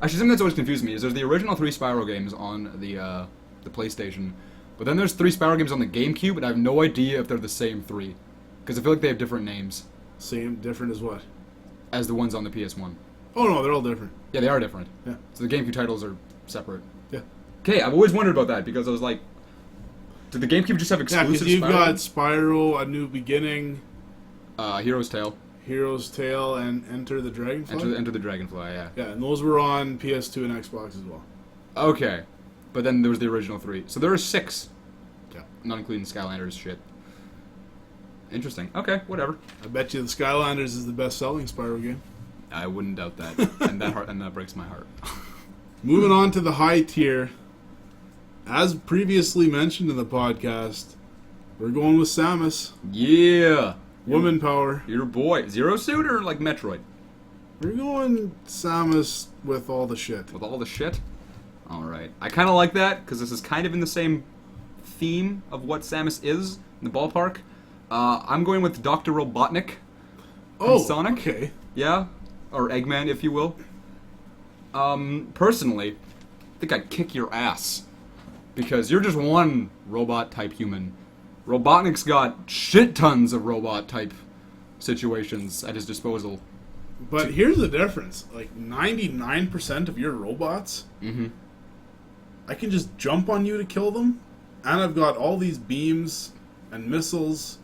S1: Actually, something that's always confused me is there's the original 3 Spyro games on the PlayStation, but then there's 3 Spyro games on the GameCube, and I have no idea if they're the same 3. Because I feel like they have different names
S2: Same, different as what?
S1: as the ones on the PS1.
S2: Oh no, they're all different.
S1: Yeah, they are different.
S2: Yeah.
S1: So the GameCube titles are separate.
S2: Yeah.
S1: Okay, I've always wondered about that, because I was like, did the GameCube just have
S2: Yeah,
S1: exclusive
S2: because you've
S1: Spyro
S2: got
S1: games?
S2: Spyro, A New Beginning,
S1: Hero's Tale.
S2: Hero's Tale, and Enter the Dragonfly.
S1: Enter the Dragonfly, yeah.
S2: Yeah, and those were on PS2 and Xbox as well.
S1: Okay. But then there was the original 3. So there are 6.
S2: Yeah.
S1: Not including Skylanders shit. Interesting. Okay, whatever.
S2: I bet you the Skylanders is the best-selling Spyro game.
S1: I wouldn't doubt that. and that breaks my heart.
S2: Moving on to the high tier. As previously mentioned in the podcast, we're going with Samus.
S1: Yeah.
S2: Woman power.
S1: Your boy. Zero Suit or like Metroid?
S2: We're going Samus with all the shit.
S1: With all the shit? Alright. I kind of like that, because this is kind of in the same theme of what Samus is in the ballpark. I'm going with Dr. Robotnik from Sonic.
S2: Okay.
S1: Yeah? Or Eggman, if you will. Personally, I think I'd kick your ass. Because you're just one robot-type human. Robotnik's got shit tons of robot-type situations at his disposal.
S2: But here's the difference. Like, 99% of your robots, I can just jump on you to kill them, and I've got all these beams and missiles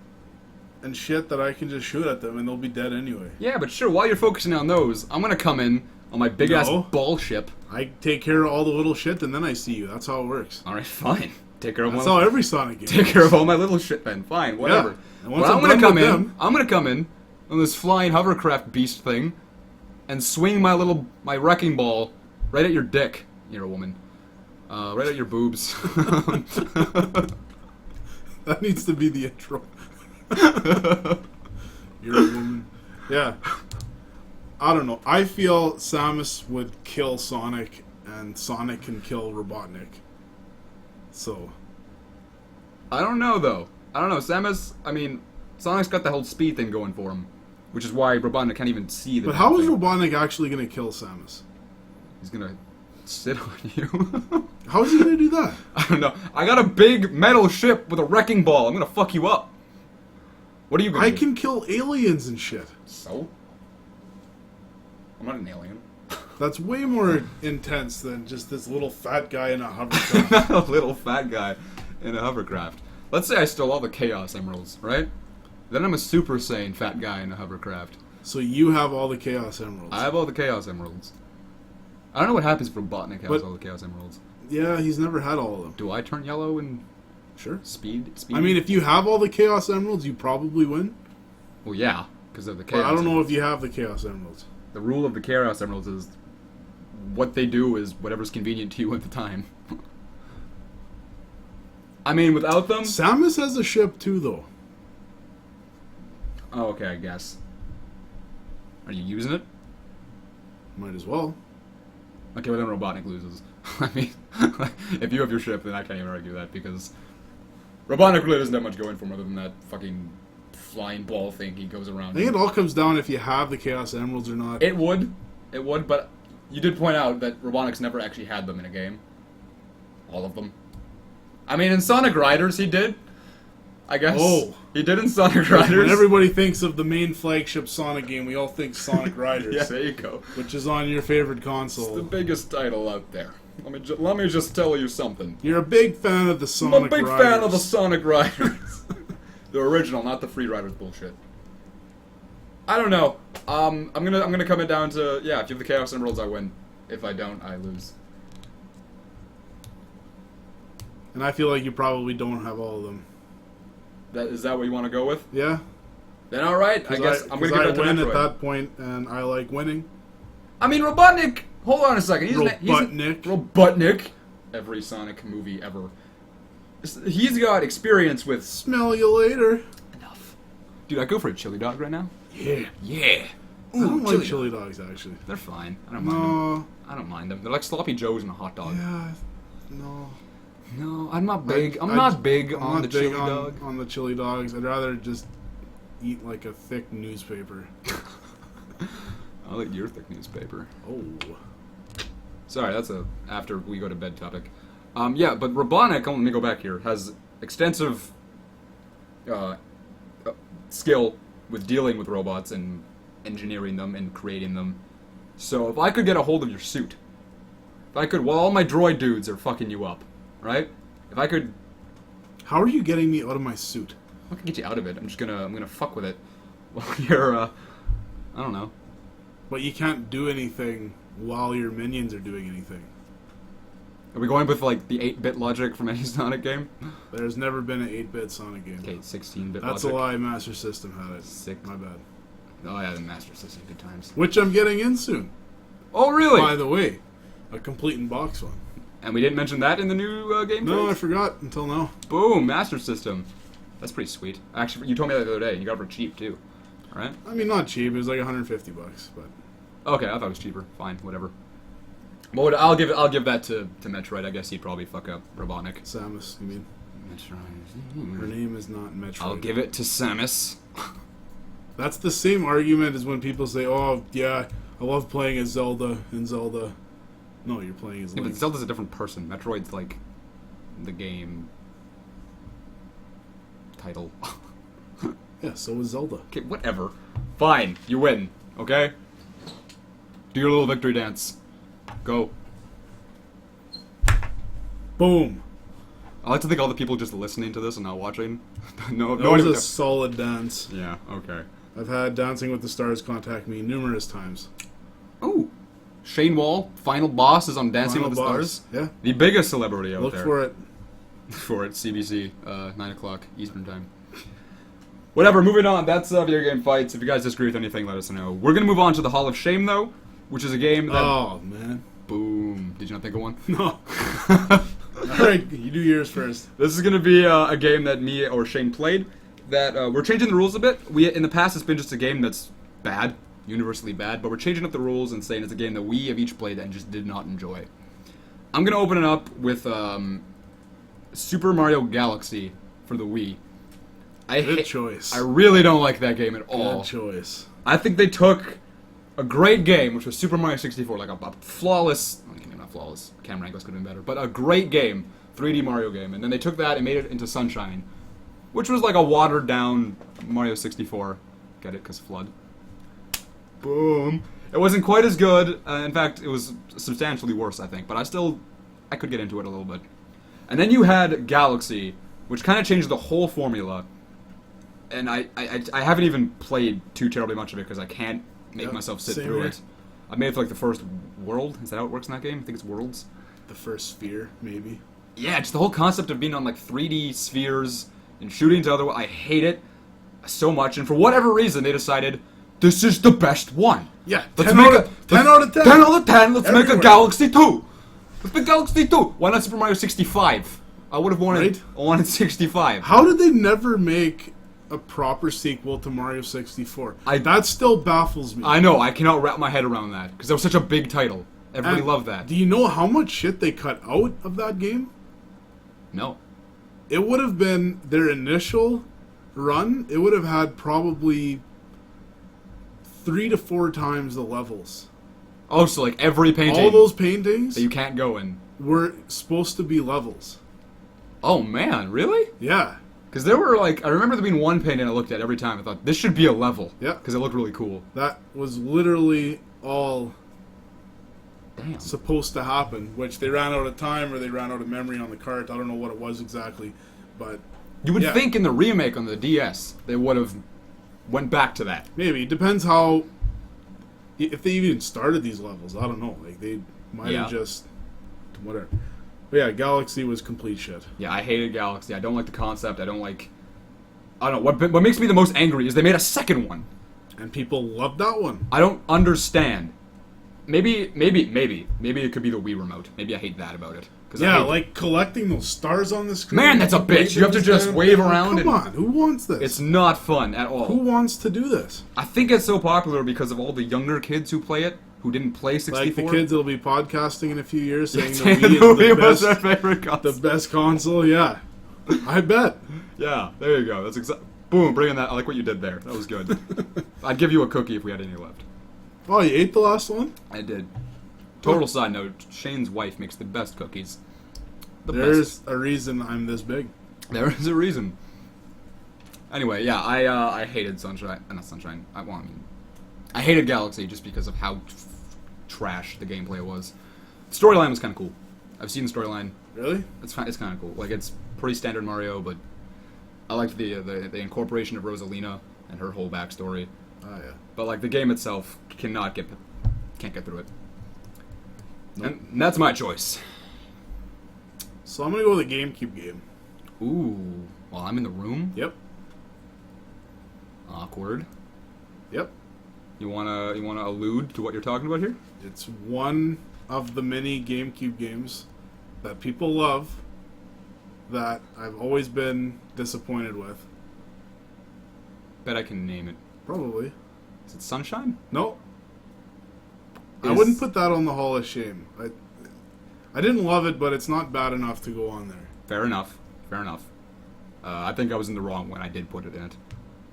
S2: and shit that I can just shoot at them, and they'll be dead anyway.
S1: Yeah, but sure, while you're focusing on those, I'm gonna come in on my big-ass ball ship.
S2: I take care of all the little shit, and then I see you. That's how it works.
S1: Alright, fine. Take care of
S2: That's how every Sonic game
S1: Take care of all my little shit then. Fine, whatever.
S2: Yeah. And once
S1: But
S2: I'm
S1: gonna come in on this flying hovercraft beast thing and swing my wrecking ball right at your dick. You're a woman. Right at your boobs.
S2: That needs to be the intro. You're a woman. Yeah. I don't know. I feel Samus would kill Sonic, and Sonic can kill Robotnik. So.
S1: I don't know, though. I don't know. Sonic's got the whole speed thing going for him. Which is why Robotnik can't even see the
S2: But how is
S1: thing.
S2: Robotnik actually going to kill Samus?
S1: He's gonna sit on you.
S2: How is he going to do that?
S1: I don't know. I got a big metal ship with a wrecking ball. I'm gonna fuck you up. What are you gonna do?
S2: I can kill aliens and shit.
S1: So? I'm not an alien.
S2: That's way more intense than just this little fat guy in a hovercraft.
S1: A little fat guy in a hovercraft. Let's say I stole all the Chaos Emeralds, right? Then I'm a Super Saiyan fat guy in a hovercraft.
S2: So you have all the Chaos Emeralds.
S1: I have all the Chaos Emeralds. I don't know what happens if Robotnik has all the Chaos Emeralds.
S2: Yeah, he's never had all of them.
S1: Do I turn yellow and
S2: Sure.
S1: speed?
S2: I mean, if you have all the Chaos Emeralds, you probably win.
S1: Well, yeah, because of the Chaos
S2: But I don't know
S1: Emeralds.
S2: if you have the Chaos Emeralds.
S1: The rule of the Chaos Emeralds is what they do is whatever's convenient to you at the time. I mean, without them...
S2: Samus has a ship too, though.
S1: Oh, okay, I guess. Are you using it?
S2: Might as well.
S1: Okay, well then Robotnik loses. I mean, if you have your ship, then I can't even argue that, because Robotnik really doesn't have much going for him other than that fucking flying ball thing he goes around.
S2: I think it all comes down if you have the Chaos Emeralds or not.
S1: It would, but you did point out that Robotnik's never actually had them in a game. All of them. I mean, in Sonic Riders, he did. I guess.
S2: Oh.
S1: He did in Sonic Riders.
S2: When everybody thinks of the main flagship Sonic game, we all think Sonic Riders.
S1: Yeah, there you go.
S2: Which is on your favorite
S1: It's
S2: console.
S1: the biggest title out there. Let me just tell you something.
S2: You're a big fan of the Sonic
S1: I'm a big
S2: Riders.
S1: fan of the Sonic Riders. The original, not the Free Riders bullshit. I don't know. I'm gonna come it down to, yeah, if you have the Chaos Emeralds, I win. If I don't, I lose.
S2: And I feel like you probably don't have all of them.
S1: Is that what you want to go with?
S2: Yeah.
S1: Then alright, I guess I'm gonna give it to
S2: win
S1: Metroid.
S2: at that point, and I like winning.
S1: I mean, Robotnik. Hold on a second.
S2: Robotnik.
S1: Robotnik. Every Sonic movie ever. He's got experience with.
S2: Smell you later.
S1: Enough. Dude, I go for a chili dog right now.
S2: Yeah.
S1: Yeah.
S2: I don't like
S1: chili
S2: chili dogs, actually.
S1: They're fine. I don't mind them. I don't mind them. They're like sloppy joes and a hot dog.
S2: Yeah. No.
S1: No, I'm not big. I'm not big on the chili dog.
S2: On the chili dogs. I'd rather just eat like a thick newspaper.
S1: I'll eat your thick newspaper.
S2: Oh.
S1: Sorry, that's a after we go to bed topic. Yeah, but Robotnik, let me go back here, has extensive skill with dealing with robots and engineering them and creating them. So if I could get a hold of your suit, if I could, while all my droid dudes are fucking you up, right? If I could...
S2: How are you getting me out of my suit?
S1: I can get you out of it. I'm gonna fuck with it while you're, I don't know.
S2: But you can't do anything while your minions are doing anything.
S1: Are we going with like the 8-bit logic from any Sonic game?
S2: There's never been an 8-bit Sonic game.
S1: Okay, 16-bit logic.
S2: That's a lie. Master System had it.
S1: Sick.
S2: My bad.
S1: Oh yeah, the Master System, good times.
S2: Which I'm getting in soon.
S1: Oh really?
S2: By the way, a complete in box one.
S1: And we didn't mention that in the new game.
S2: No, I
S1: trades?
S2: forgot until now.
S1: Boom, Master System. That's pretty sweet. Actually, you told me that the other day. You got it for cheap too, right?
S2: I mean, not cheap. It was like $150, but
S1: Okay, I thought it was cheaper. Fine, whatever. Well, I'll give that to Metroid. I guess he'd probably fuck up Robotnik.
S2: Samus, you mean?
S1: Metroid.
S2: Her name is not Metroid.
S1: I'll give it to Samus.
S2: That's the same argument as when people say, "Oh, yeah, I love playing as Zelda in Zelda." No, you're playing as
S1: Yeah,
S2: Link.
S1: but Zelda's a different person. Metroid's like the game title.
S2: Yeah, so is Zelda.
S1: Okay, whatever. Fine, you win. Okay. Do your little victory dance. Go.
S2: Boom.
S1: I like to think all the people just listening to this and not watching. no,
S2: That
S1: no
S2: was
S1: one
S2: a solid dance.
S1: Yeah. Okay.
S2: I've had Dancing with the Stars contact me numerous times.
S1: Oh, Shane Wall, final boss, is on Dancing
S2: Final
S1: with the
S2: boss.
S1: Stars.
S2: Yeah.
S1: The biggest celebrity out
S2: Look
S1: there.
S2: for it.
S1: For it, CBC, 9 o'clock Eastern time. Whatever, moving on. That's Video Game Fights. If you guys disagree with anything, let us know. We're going to move on to the Hall of Shame, though, which is a game that...
S2: Oh, man.
S1: Boom. Did you not think of one?
S2: No. Alright, you do yours first.
S1: This is going to be a game that me or Shane played that we're changing the rules a bit. In the past, it's been just a game that's bad, universally bad, but we're changing up the rules and saying it's a game that we have each played and just did not enjoy. I'm going to open it up with Super Mario Galaxy for the Wii.
S2: Good choice.
S1: I really don't like that game at all.
S2: Good choice.
S1: I think they took a great game, which was Super Mario 64, like a flawless, maybe not flawless, camera angles could have been better, but a great game, 3D Mario game, and then they took that and made it into Sunshine, which was like a watered down Mario 64. Get it? Because flood. Boom. It wasn't quite as good. In fact, it was substantially worse, I think, but I could get into it a little bit. And then you had Galaxy, which kind of changed the whole formula. And I haven't even played too terribly much of it because I can't make myself sit
S2: same
S1: through
S2: here.
S1: it. I made it for like the first world. Is that how it works in that game? I think it's worlds.
S2: The first sphere, maybe.
S1: Yeah, just the whole concept of being on like 3D spheres and shooting to other. I hate it so much, and for whatever reason, they decided this is the best one.
S2: Yeah,
S1: Let's
S2: 10
S1: make
S2: out of 10 out of 10.
S1: 10 out of 10. Let's make
S2: Everywhere.
S1: a Galaxy 2. Let's make Galaxy 2. Why not Super Mario 65? I would have
S2: Right?
S1: wanted 65.
S2: How did they never make a proper sequel to Mario 64? That still baffles me.
S1: I know, I cannot wrap my head around that because that was such a big title. Everybody
S2: And
S1: loved that.
S2: Do you know how much shit they cut out of that game?
S1: No.
S2: It would have been their initial run. It would have had probably 3 to 4 times the levels.
S1: Oh, so like every painting
S2: All those paintings
S1: that you can't go in.
S2: were supposed to be levels.
S1: Oh man, really?
S2: Yeah.
S1: Because there were like, I remember there being one painting I looked at every time. I thought, this should be a level.
S2: Yeah.
S1: Because it looked really cool.
S2: That was literally all
S1: Damn.
S2: supposed to happen, which they ran out of time or they ran out of memory on the cart. I don't know what it was exactly, but
S1: You would
S2: yeah.
S1: think in the remake on the DS, they would have went back to that.
S2: maybe. It depends how, if they even started these levels. I don't know. Like, they might have just, whatever. But yeah, Galaxy was complete shit.
S1: Yeah, I hated Galaxy. I don't like the concept. I don't know. What makes me the most angry is they made a second one.
S2: And people loved that one.
S1: I don't understand. Maybe it could be the Wii remote. Maybe I hate that about it. 'Cause I
S2: Yeah,
S1: hate-
S2: like collecting those stars on the screen.
S1: Man, that's a bitch. You have to just wave around
S2: Come
S1: and-
S2: on, who wants this?
S1: it's not fun at all.
S2: Who wants to do this?
S1: I think it's so popular because of all the younger kids who play it, who didn't play 64.
S2: Like the kids that'll be podcasting in a few years saying
S1: saying
S2: the
S1: the
S2: Wii
S1: Wii
S2: is
S1: was
S2: the
S1: their
S2: best,
S1: favorite
S2: the
S1: console.
S2: best console. Yeah, I bet.
S1: Yeah, there you go. That's boom, bringing that. I like what you did there. That was good. I'd give you a cookie if we had any left.
S2: Oh, you ate the last one?
S1: I did. Total side note: Shane's wife makes the best cookies. The
S2: There's
S1: best.
S2: a reason I'm this big.
S1: There is a reason. Anyway, yeah, I hated Sunshine. Not Sunshine. I hated Galaxy just because of how trash the gameplay was. The storyline was kind of cool. I've seen the storyline.
S2: Really?
S1: It's kind of cool. Like, it's pretty standard Mario, but I liked the incorporation of Rosalina and her whole backstory.
S2: Oh yeah.
S1: But like the game itself can't get through it.
S2: Nope.
S1: And that's my choice.
S2: So I'm gonna go with a GameCube game.
S1: Ooh. Well, I'm in the room.
S2: Yep.
S1: Awkward.
S2: Yep.
S1: You wanna allude to what you're talking about here?
S2: It's one of the many GameCube games that people love that I've always been disappointed with.
S1: Bet I can name it.
S2: Probably.
S1: Is it Sunshine?
S2: No. I wouldn't put that on the Hall of Shame. I didn't love it, but it's not bad enough to go on there.
S1: Fair enough. I think I was in the wrong when I did put it in it.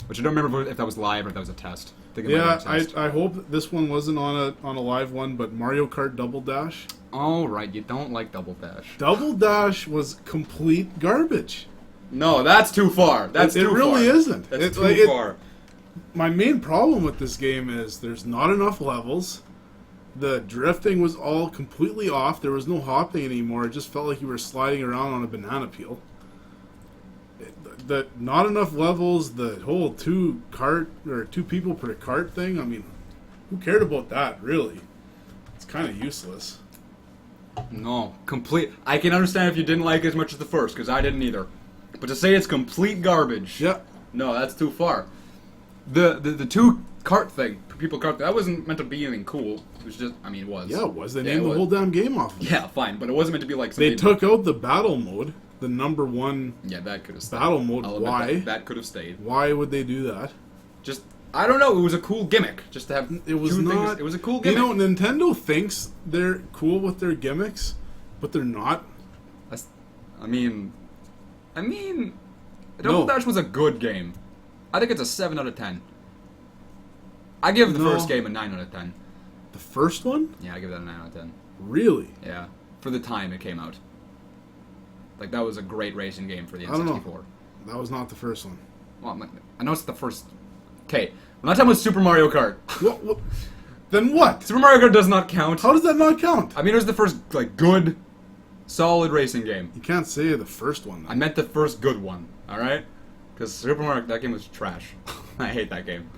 S1: Which I don't remember if that was live or if that was a test. I think it might have been a test.
S2: I hope this one wasn't on a live one, but Mario Kart Double Dash.
S1: Oh, right. You don't like Double Dash.
S2: Double Dash was complete garbage.
S1: No, that's too far. It
S2: really isn't.
S1: That's too far.
S2: My main problem with this game is there's not enough levels. The drifting was all completely off. There was no hopping anymore. It just felt like you were sliding around on a banana peel. Not enough levels. The whole two people per cart thing. I mean, who cared about that? Really, it's kind of useless.
S1: No, complete. I can understand if you didn't like it as much as the first, because I didn't either. But to say it's complete garbage,
S2: Yeah.
S1: no, that's too far. The two cart thing, people cart thing, that wasn't meant to be anything cool. It was just, I mean, it was.
S2: Yeah, it was. They named the whole damn game off of it.
S1: Yeah, fine, but it wasn't meant to be like something.
S2: They took out the battle mode, the number one
S1: that could have stayed.
S2: battle mode.
S1: I'll admit
S2: Why?
S1: That could have stayed.
S2: Why would they do that?
S1: Just, I don't know. It was a cool gimmick. Just to have
S2: It was
S1: two
S2: not.
S1: things. It was a cool gimmick.
S2: You know, Nintendo thinks they're cool with their gimmicks, but they're not.
S1: I mean, Double Dash was a good game. I think it's a 7 out of 10. I give the first game a 9 out of 10.
S2: The first one?
S1: Yeah, I give that a 9 out of 10.
S2: Really?
S1: Yeah, for the time it came out. Like, that was a great racing game for the
S2: I don't
S1: N64.
S2: know. That was not the first one.
S1: Well, I know it's the first. Okay, we're not talking about Super Mario Kart.
S2: What? Then what?
S1: Super Mario Kart does not count.
S2: How does that not count?
S1: I mean, it was the first, like, good, solid racing game.
S2: You can't say the first one.
S1: I meant the first good one, alright? Because Super Mario, that game was trash. I hate that game.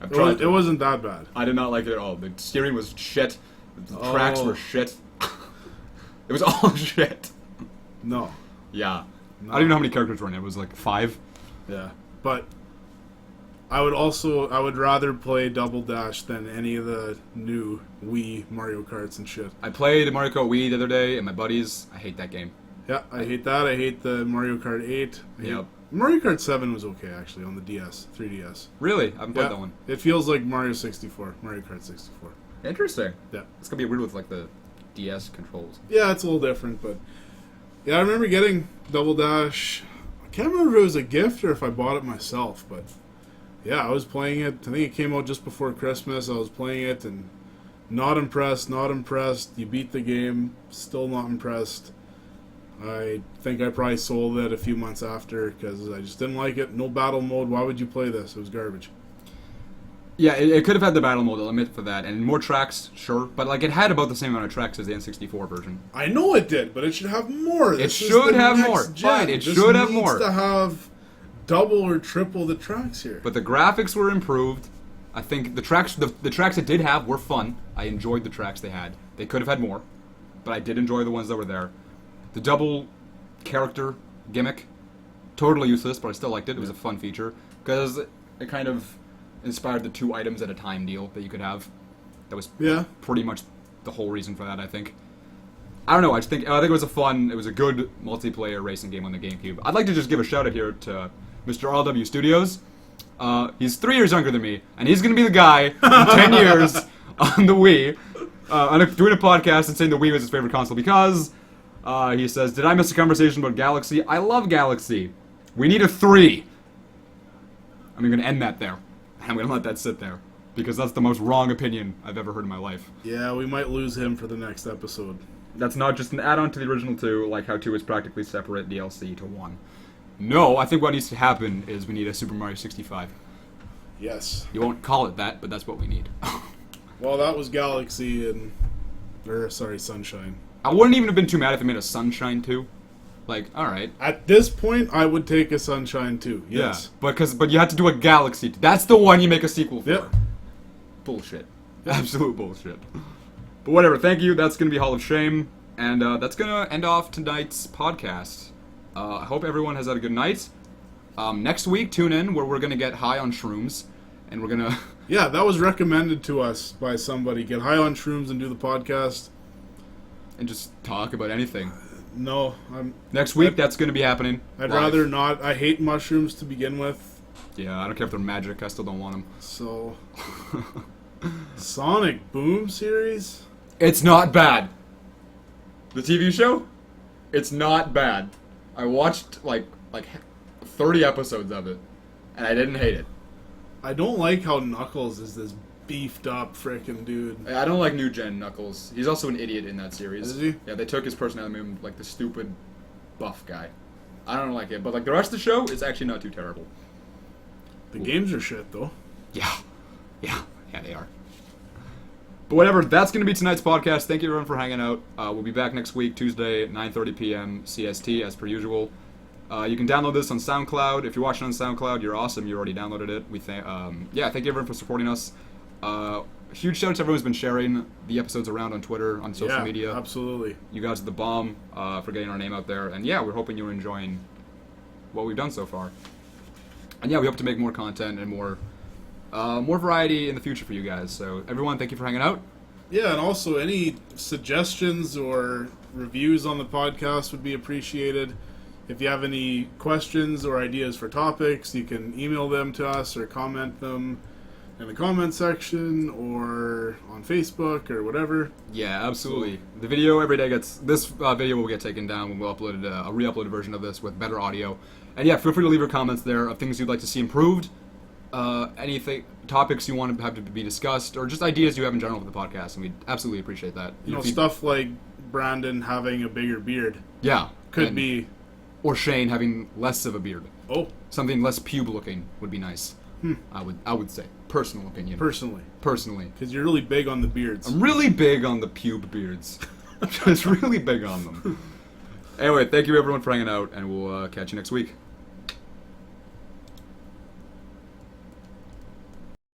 S2: It wasn't that bad.
S1: I did not like it at all. The steering was shit. The tracks were shit. It was all shit.
S2: No.
S1: Yeah. No. I don't even know how many characters were in it. It was like 5.
S2: Yeah. But I would rather play Double Dash than any of the new Wii Mario Karts and shit.
S1: I played Mario Kart Wii the other day and my buddies. I hate that game.
S2: Yeah, I hate that. I hate the Mario Kart 8.
S1: Yep.
S2: Mario Kart 7 was okay, actually, on the DS, 3DS.
S1: Really? I haven't played that one.
S2: It feels like Mario 64, Mario Kart 64.
S1: Interesting.
S2: Yeah.
S1: It's going to be weird with, like, the DS controls.
S2: Yeah, it's a little different, but... Yeah, I remember getting Double Dash. I can't remember if it was a gift or if I bought it myself, but... Yeah, I was playing it. I think it came out just before Christmas. I was playing it, and... Not impressed. You beat the game, still not impressed. I think I probably sold it a few months after because I just didn't like it. No battle mode. Why would you play this? It was garbage.
S1: Yeah, it could have had the battle mode, I'll admit for that. And more tracks, sure. But, like, it had about the same amount of tracks as the N64 version.
S2: I know it did, but it should have more.
S1: It should have more. Fine, it should have more.
S2: It needs to have double or triple the tracks here.
S1: But the graphics were improved. I think the tracks it did have were fun. I enjoyed the tracks they had. They could have had more. But I did enjoy the ones that were there. The double character gimmick, totally useless, but I still liked it. It was a fun feature because it kind of inspired the 2 items at a time deal that you could have. That was pretty much the whole reason for that, I think. I don't know. I think it was it was a good multiplayer racing game on the GameCube. I'd like to just give a shout out here to Mr. RLW Studios. He's 3 years younger than me, and he's going to be the guy in 10 years on the Wii, doing a podcast and saying the Wii was his favorite console because... he says, did I miss a conversation about Galaxy? I love Galaxy. We need a 3. I'm going to end that there. I'm going to let that sit there. Because that's the most wrong opinion I've ever heard in my life.
S2: Yeah, we might lose him for the next episode.
S1: That's not just an add-on to the original 2, like how 2 is practically separate DLC to 1. No, I think what needs to happen is we need a Super Mario 65.
S2: Yes.
S1: You won't call it that, but that's what we need.
S2: Well, that was Galaxy and... Sunshine.
S1: I wouldn't even have been too mad if they made a Sunshine 2. Like, alright.
S2: At this point, I would take a Sunshine 2, yes.
S1: Yeah, but you had to do a Galaxy. That's the one you make a sequel for.
S2: Yep.
S1: Bullshit. Yep. Absolute bullshit. But whatever, thank you. That's going to be Hall of Shame. And that's going to end off tonight's podcast. I hope everyone has had a good night. Next week, tune in where we're going to get high on shrooms. And we're going to...
S2: Yeah, that was recommended to us by somebody. Get high on shrooms and do the podcast.
S1: And just talk about anything.
S2: No,
S1: Next week, that's going to be happening.
S2: I'd
S1: live.
S2: rather not. I hate mushrooms to begin with.
S1: Yeah, I don't care if they're magic. I still don't want them.
S2: So, Sonic Boom series?
S1: It's not bad. The TV show? It's not bad. I watched like 30 episodes of it, and I didn't hate it.
S2: I don't like how Knuckles is this beefed up frickin' dude.
S1: I don't like new gen Knuckles. He's also an idiot in that series.
S2: Is he?
S1: Yeah, they took his personality and made him like the stupid buff guy. I don't like it, but like the rest of the show is actually not too terrible.
S2: The games are shit though.
S1: Yeah, they are. But whatever, that's going to be tonight's podcast. Thank you everyone for hanging out. We'll be back next week, Tuesday, 9:30 p.m. CST, as per usual. You can download this on SoundCloud. If you're watching on SoundCloud, you're awesome. You already downloaded it. Thank you everyone for supporting us. Huge shout out to everyone who's been sharing the episodes around on Twitter, on social media.
S2: Absolutely.
S1: You guys are the bomb for getting our name out there. And yeah, we're hoping you're enjoying what we've done so far. And yeah, we hope to make more content and more variety in the future for you guys. So everyone, thank you for hanging out.
S2: Yeah, and also any suggestions or reviews on the podcast would be appreciated. If you have any questions or ideas for topics, you can email them to us or comment them in the comment section or on Facebook or whatever.
S1: Yeah, absolutely. The video every day gets... This video will get taken down when we'll upload a re-uploaded version of this with better audio. And yeah, feel free to leave your comments there of things you'd like to see improved, anything, topics you want to have to be discussed, or just ideas you have in general for the podcast, and we'd absolutely appreciate that.
S2: You know, stuff like Brandon having a bigger beard.
S1: Yeah.
S2: Could be.
S1: Or Shane having less of a beard.
S2: Oh.
S1: Something less pube-looking would be nice. I would say. Personal opinion.
S2: Personally.
S1: Because
S2: you're really big on the beards.
S1: I'm really big on the pube beards. Just really big on them. Anyway, thank you everyone for hanging out, and we'll catch you next week.